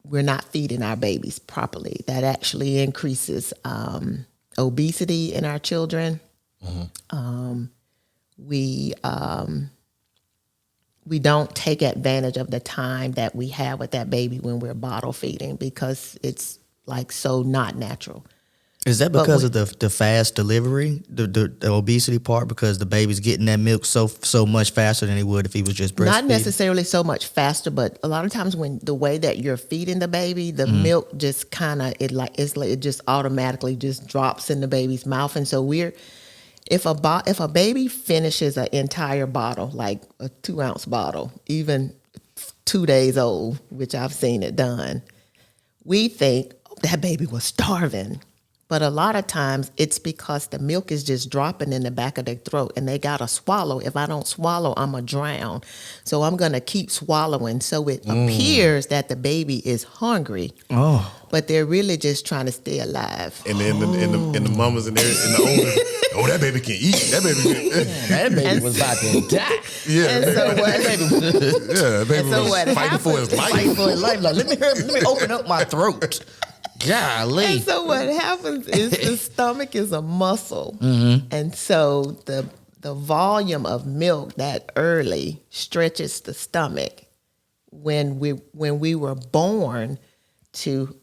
we're not feeding our babies properly. That actually increases obesity in our children. we don't take advantage of the time that we have with that baby when we're bottle feeding, because it's like so not natural. Is that because of the fast delivery, the obesity part, because the baby's getting that milk so much faster than he would if he was just breastfeeding? Not necessarily so much faster, but a lot of times when the way that you're feeding the baby, the milk just kind of it just automatically just drops in the baby's mouth, and so if a baby finishes an entire bottle, like a 2-ounce bottle, even 2 days old, which I've seen it done, we think, oh, that baby was starving. But a lot of times it's because the milk is just dropping in the back of their throat and they got to swallow. If I don't swallow, I'm going to drown. So I'm going to keep swallowing. So it appears that the baby is hungry, but they're really just trying to stay alive. And then in the mamas and the older, that baby can eat. That baby was about to die. Yeah. And so that baby was fighting for his life. Fighting for his life. Like, let me open up my throat. Golly. And so what happens is the stomach is a muscle. And so the volume of milk that early stretches the stomach. When we were born,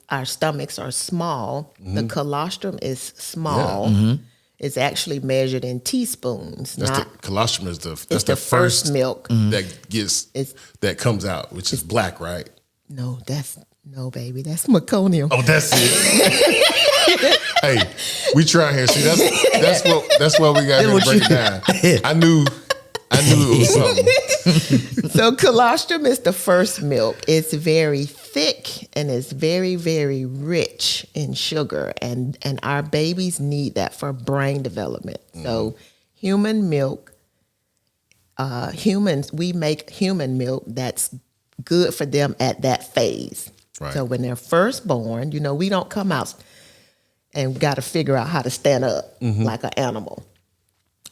our stomachs are small. The colostrum is small. It's actually measured in teaspoons. The colostrum is that's the first milk that comes out, which is black, right? No, baby, that's meconium. Oh, that's it. Hey, we try here. See, that's what we got here to break it down. I knew it was something. So colostrum is the first milk. It's very thick and it's very, very rich in sugar, and our babies need that for brain development. So human milk, we make human milk that's good for them at that phase. Right. So when they're first born, we don't come out and got to figure out how to stand up like an animal.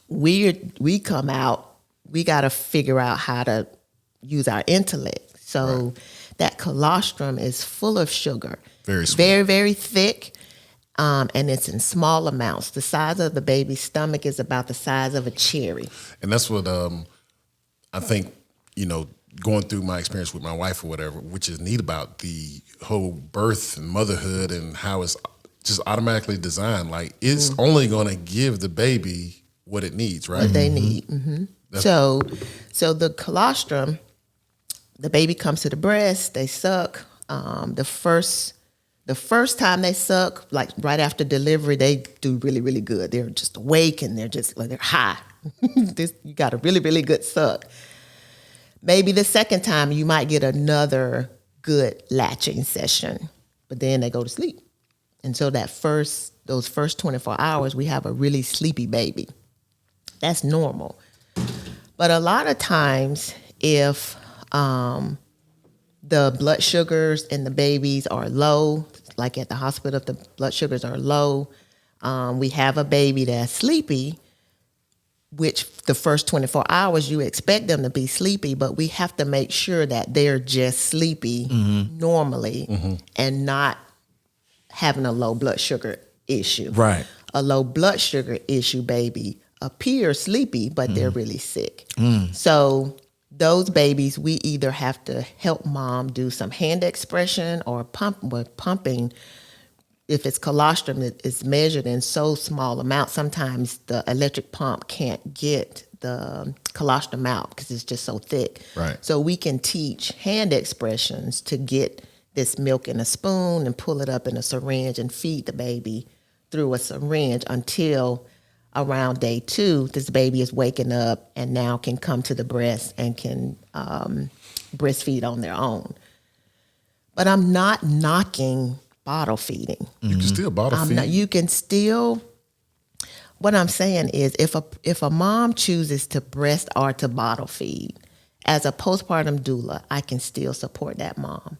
We come out, we got to figure out how to use our intellect. So that colostrum is full of sugar. Very sweet. Very, very thick, and it's in small amounts. The size of the baby's stomach is about the size of a cherry. And that's what I think, going through my experience with my wife or whatever, which is neat about the whole birth and motherhood and how it's just automatically designed. Like, it's only going to give the baby what it needs, right? What they need. So the colostrum, the baby comes to the breast, they suck. The first time they suck, like right after delivery, they do really, really good. They're just awake and they're high. You got a really, really good suck. Maybe the second time you might get another good latching session, but then they go to sleep. And so those first 24 hours, we have a really sleepy baby. That's normal. But a lot of times, if the blood sugars in the babies are low, like at the hospital, if the blood sugars are low, we have a baby that's sleepy, which the first 24 hours, you expect them to be sleepy, but we have to make sure that they're just sleepy normally and not having a low blood sugar issue. Right. A low blood sugar issue baby appears sleepy, but they're really sick. So those babies, we either have to help mom do some hand expression or pumping. If it's colostrum, it's measured in so small amounts. Sometimes the electric pump can't get the colostrum out because it's just so thick. Right. So we can teach hand expressions to get this milk in a spoon and pull it up in a syringe and feed the baby through a syringe until around day 2, this baby is waking up and now can come to the breast and can breastfeed on their own. But I'm not knocking bottle feeding. You can still bottle feed. You can still. What I'm saying is, if a mom chooses to breast or to bottle feed, as a postpartum doula, I can still support that mom.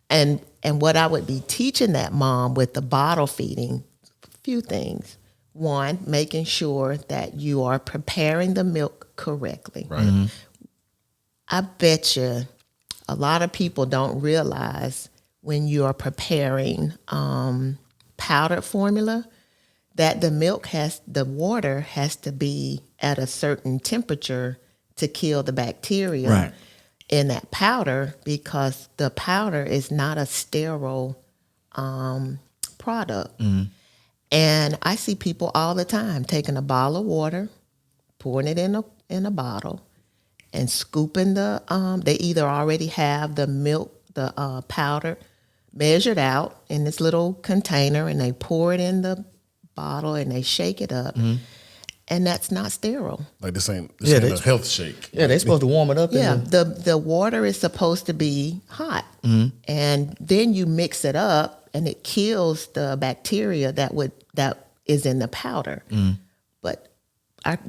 And what I would be teaching that mom with the bottle feeding, a few things. One, making sure that you are preparing the milk correctly. Right. I bet you a lot of people don't realize when you are preparing powdered formula that the water has to be at a certain temperature to kill the bacteria in that powder, because the powder is not a sterile product. And I see people all the time taking a bottle of water, pouring it in a bottle, and scooping they either already have the milk, the powder measured out in this little container, and they pour it in the bottle and they shake it up. And that's not sterile. Like this ain't a health shake. Yeah, they're supposed to warm it up. Yeah, the water is supposed to be hot. And then you mix it up and it kills the bacteria that is in the powder. But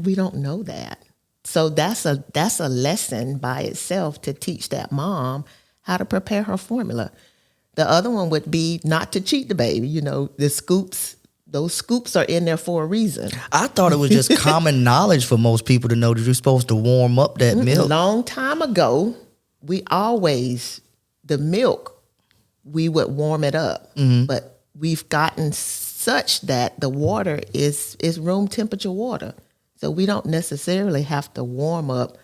we don't know that. So that's a lesson by itself to teach that mom how to prepare her formula. The other one would be not to cheat the baby. You know, those scoops are in there for a reason. I thought it was just common knowledge for most people to know that you're supposed to warm up that milk. A long time ago, the milk, we would warm it up. But we've gotten such that the water is room temperature water. So we don't necessarily have to warm up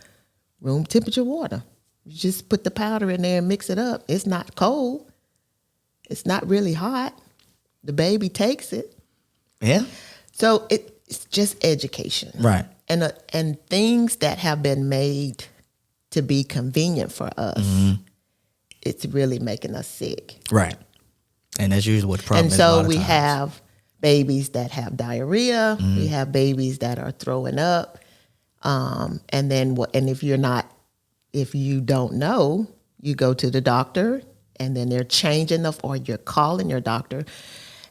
room temperature water. You just put the powder in there and mix it up. It's not cold. It's not really hot. The baby takes it. Yeah. So it's just education. Right. And things that have been made to be convenient for us, it's really making us sick. Right. And that's usually what the problem is. And so we have babies that have diarrhea. We have babies that are throwing up. And then if you don't know, you go to the doctor, and then they're changing or you're calling your doctor,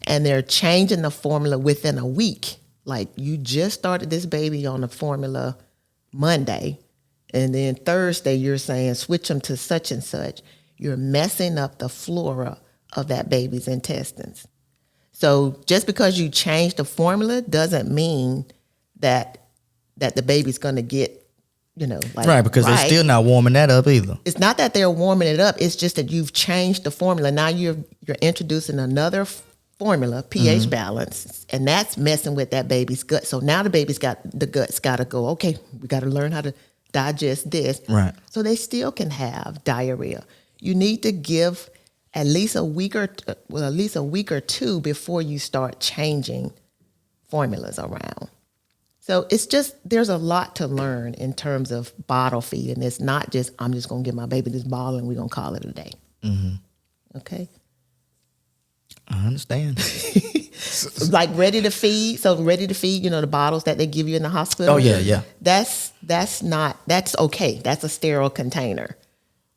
and they're changing the formula within a week. Like, you just started this baby on the formula Monday, and then Thursday you're saying switch them to such and such. You're messing up the flora of that baby's intestines. So just because you change the formula doesn't mean that the baby's going to get, right, because they're still not warming that up either. It's not that they're warming it up. It's just that you've changed the formula. Now you're introducing another formula, pH balance, and that's messing with that baby's gut. So now the gut's got to go, okay, we got to learn how to digest this. Right. So they still can have diarrhea. You need to give at least a week or two before you start changing formulas around. So it's just, there's a lot to learn in terms of bottle feeding. It's not just, I'm just going to give my baby this bottle and we're going to call it a day. Okay? I understand. Like ready to feed, the bottles that they give you in the hospital. Oh, yeah. That's okay. That's a sterile container.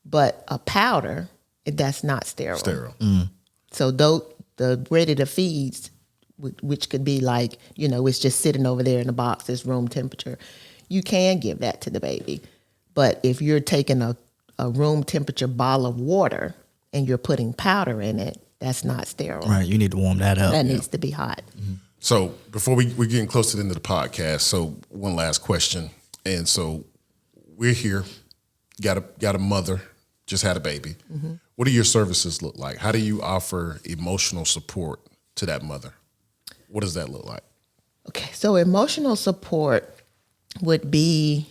But a powder, that's not sterile. So the ready to feeds, which could be like, it's just sitting over there in the box, it's room temperature. You can give that to the baby. But if you're taking a room temperature bottle of water and you're putting powder in it, that's not sterile. Right, you need to warm that up. That needs to be hot. So before we're getting close to the end of the podcast, so one last question. And so we're here, got a mother, just had a baby. What do your services look like? How do you offer emotional support to that mother? What does that look like? Okay, so emotional support would be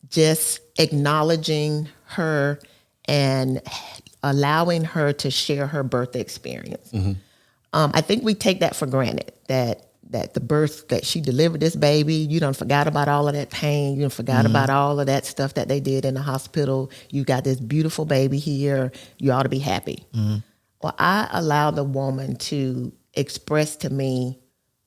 just acknowledging her and allowing her to share her birth experience. I think we take that for granted, that the birth, that she delivered this baby, you done forgot about all of that pain, you done forgot about all of that stuff that they did in the hospital. You got this beautiful baby here, you ought to be happy. Well, I allow the woman to express to me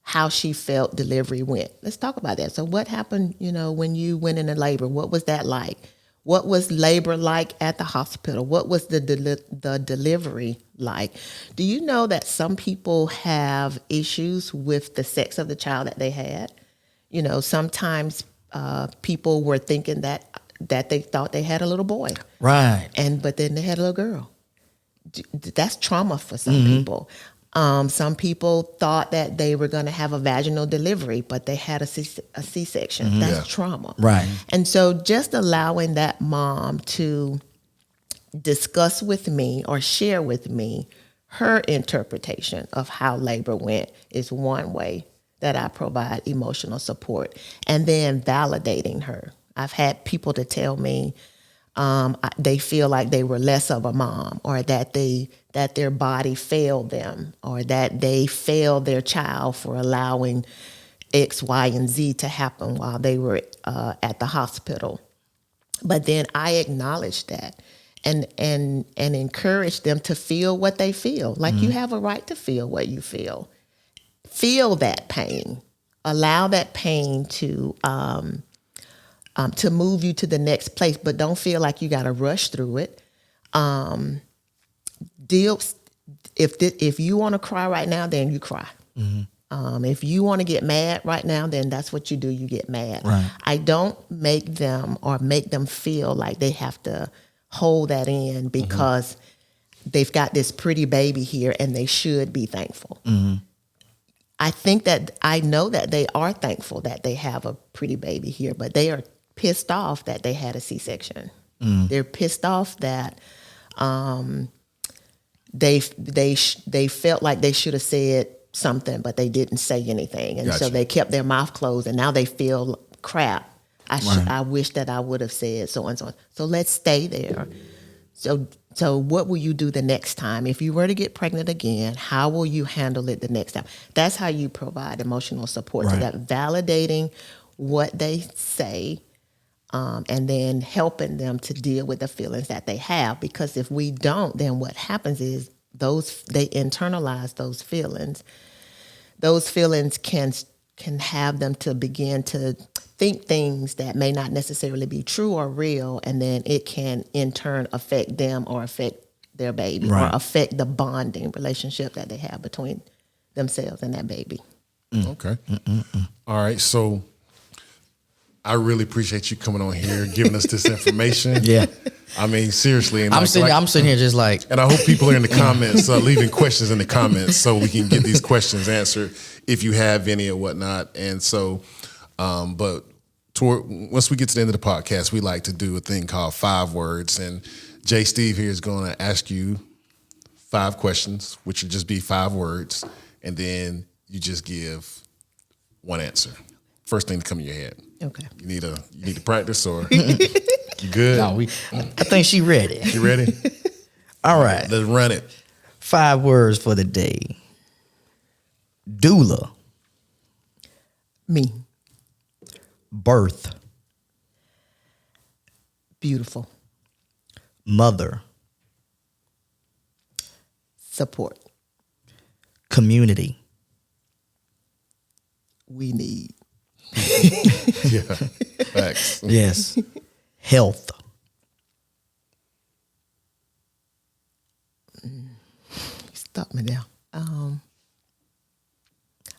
how she felt delivery went. Let's talk about that. So what happened, when you went into labor? What was that like? What was labor like at the hospital? What was the delivery like? Do you know that some people have issues with the sex of the child that they had? Sometimes people were thinking that they thought they had a little boy. Right. But then they had a little girl. That's trauma for some people. Some people thought that they were going to have a vaginal delivery, but they had a C-section. That's trauma. Right. And so just allowing that mom to discuss with me or share with me her interpretation of how labor went is one way that I provide emotional support. And then validating her. I've had people to tell me they feel like they were less of a mom, or that their body failed them, or that they failed their child for allowing X, Y, and Z to happen while they were at the hospital. But then I acknowledge that and encourage them to feel what they feel. Like you have a right to feel what you feel. Feel that pain. Allow that pain to move you to the next place, but don't feel like you got to rush through it. If you want to cry right now, then you cry. If you want to get mad right now, then that's what you do. You get mad. Right. I don't make them feel like they have to hold that in because they've got this pretty baby here and they should be thankful. I know that they are thankful that they have a pretty baby here, but they are pissed off that they had a C-section. They're pissed off that they felt like they should have said something, but they didn't say anything, and so they kept their mouth closed, and now they feel crap. I wish that I would have said so and so. So let's stay there. So what will you do the next time? If you were to get pregnant again, how will you handle it the next time? That's how you provide emotional support to that, validating what they say, and then helping them to deal with the feelings that they have. Because if we don't, then what happens is they internalize those feelings. Those feelings can have them to begin to think things that may not necessarily be true or real, and then it can in turn affect them or affect their baby or affect the bonding relationship that they have between themselves and that baby. Okay. All right. So I really appreciate you coming on here, giving us this information. Yeah. I mean, seriously. And I'm sitting here just like. And I hope people are in the comments, leaving questions in the comments so we can get these questions answered if you have any or whatnot. And so, but once we get to the end of the podcast, we like to do a thing called 5 words. And Jay Steve here is going to ask you 5 questions, which would just be 5 words. And then you just give one answer. First thing to come in your head. Okay. You need to practice, or you good? No, I think she ready. You ready? All right. Let's run it. 5 words for the day. Doula. Me. Birth. Beautiful. Mother. Support. Community. We need. Yeah. Facts. Yes. Health. Stop me there.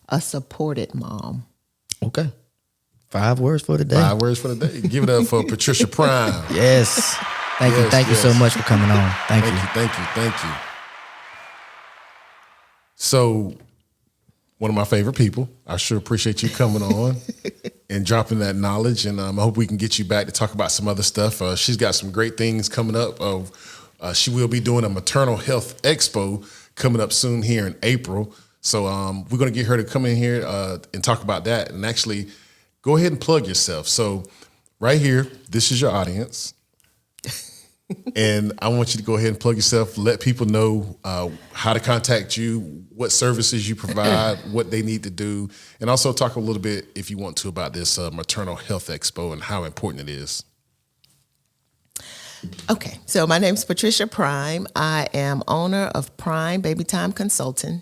A supported mom. Okay. 5 words for the day. 5 words for the day. Give it up for Patricia Prime. Yes. Thank you so much for coming on. Thank you. Thank you. So, one of my favorite people. I sure appreciate you coming on and dropping that knowledge. And I hope we can get you back to talk about some other stuff. She's got some great things coming up. She will be doing a maternal health expo coming up soon here in April. So we're going to get her to come in here and talk about that. And actually, go ahead and plug yourself. So right here, this is your audience. And I want you to go ahead and plug yourself, let people know how to contact you, what services you provide, what they need to do, and also talk a little bit, if you want to, about this Maternal Health Expo and how important it is. Okay, so my name's Patricia Prime. I am owner of Prime Baby Time Consulting,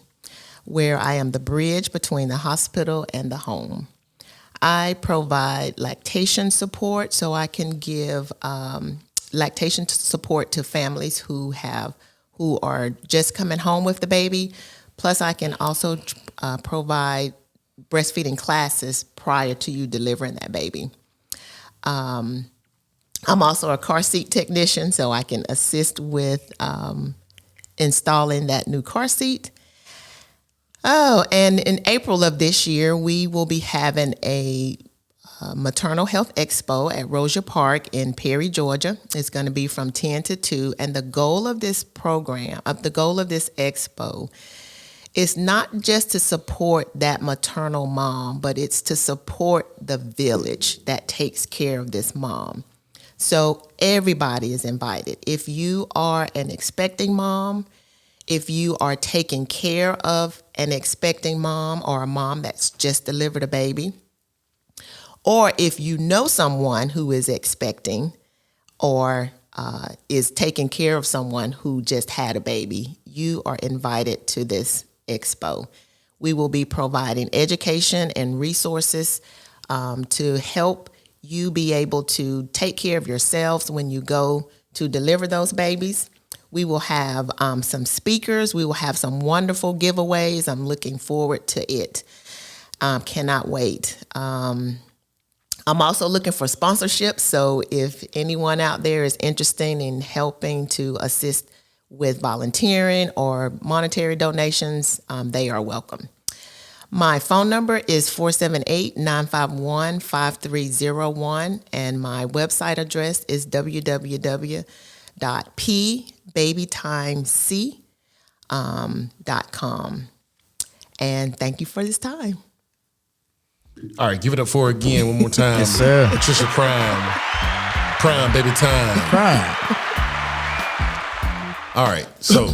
where I am the bridge between the hospital and the home. I provide lactation support, so I can give lactation support to families who are just coming home with the baby. Plus, I can also provide breastfeeding classes prior to you delivering that baby. I'm also a car seat technician, so I can assist with installing that new car seat. Oh, and in April of this year, we will be having a Maternal Health Expo at Rozier Park in Perry, Georgia. It's going to be from 10 to 2. And the goal of this program, the goal of this expo, It's not just to support that maternal mom, but it's to support the village that takes care of this mom. So everybody is invited. If you are an expecting mom, if you are taking care of an expecting mom or a mom that's just delivered a baby, or if you know someone who is expecting or is taking care of someone who just had a baby, you are invited to this expo. We will be providing education and resources to help you be able to take care of yourselves when you go to deliver those babies. We will have some speakers. We will have some wonderful giveaways. I'm looking forward to it. Cannot wait. I'm also looking for sponsorships. So if anyone out there is interested in helping to assist with volunteering or monetary donations, they are welcome. My phone number is 478-951-5301, and my website address is www.pbabytimec.com. And thank you for this time. All right, give it up for her again one more time. Yes, sir. Patricia Prime. Prime, baby time. Prime. All right, so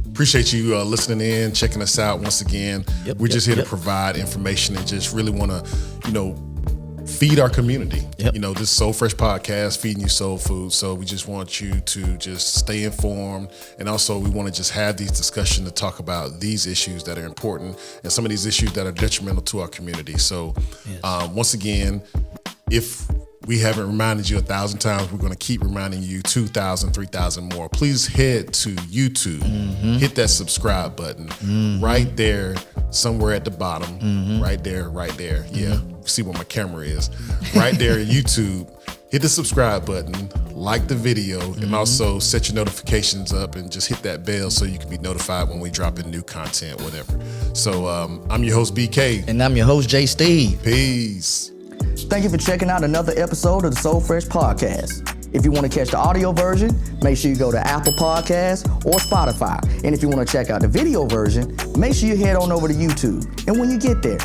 appreciate you listening in, checking us out once again. We're just here to provide information and just really want to, feed our community. This Soul Fresh podcast, feeding you soul food. So we just want you to just stay informed. And also we want to just have these discussions to talk about these issues that are important and some of these issues that are detrimental to our community. So once again, if we haven't reminded you 1,000 times, we're going to keep reminding you 2,000, 3,000 more. Please head to YouTube, hit that subscribe button right there, somewhere at the bottom, right there. Yeah, see where my camera is. Right there at YouTube, hit the subscribe button, like the video, and also set your notifications up and just hit that bell so you can be notified when we drop in new content, whatever. So I'm your host, BK. And I'm your host, J. Steve. Peace. Thank you for checking out another episode of the Soul Fresh Podcast. If you want to catch the audio version, make sure you go to Apple Podcasts or Spotify. And if you want to check out the video version, make sure you head on over to YouTube. And when you get there,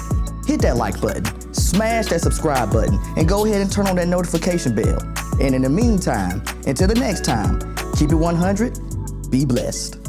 hit that like button, smash that subscribe button, and go ahead and turn on that notification bell. And in the meantime, until the next time, keep it 100, be blessed.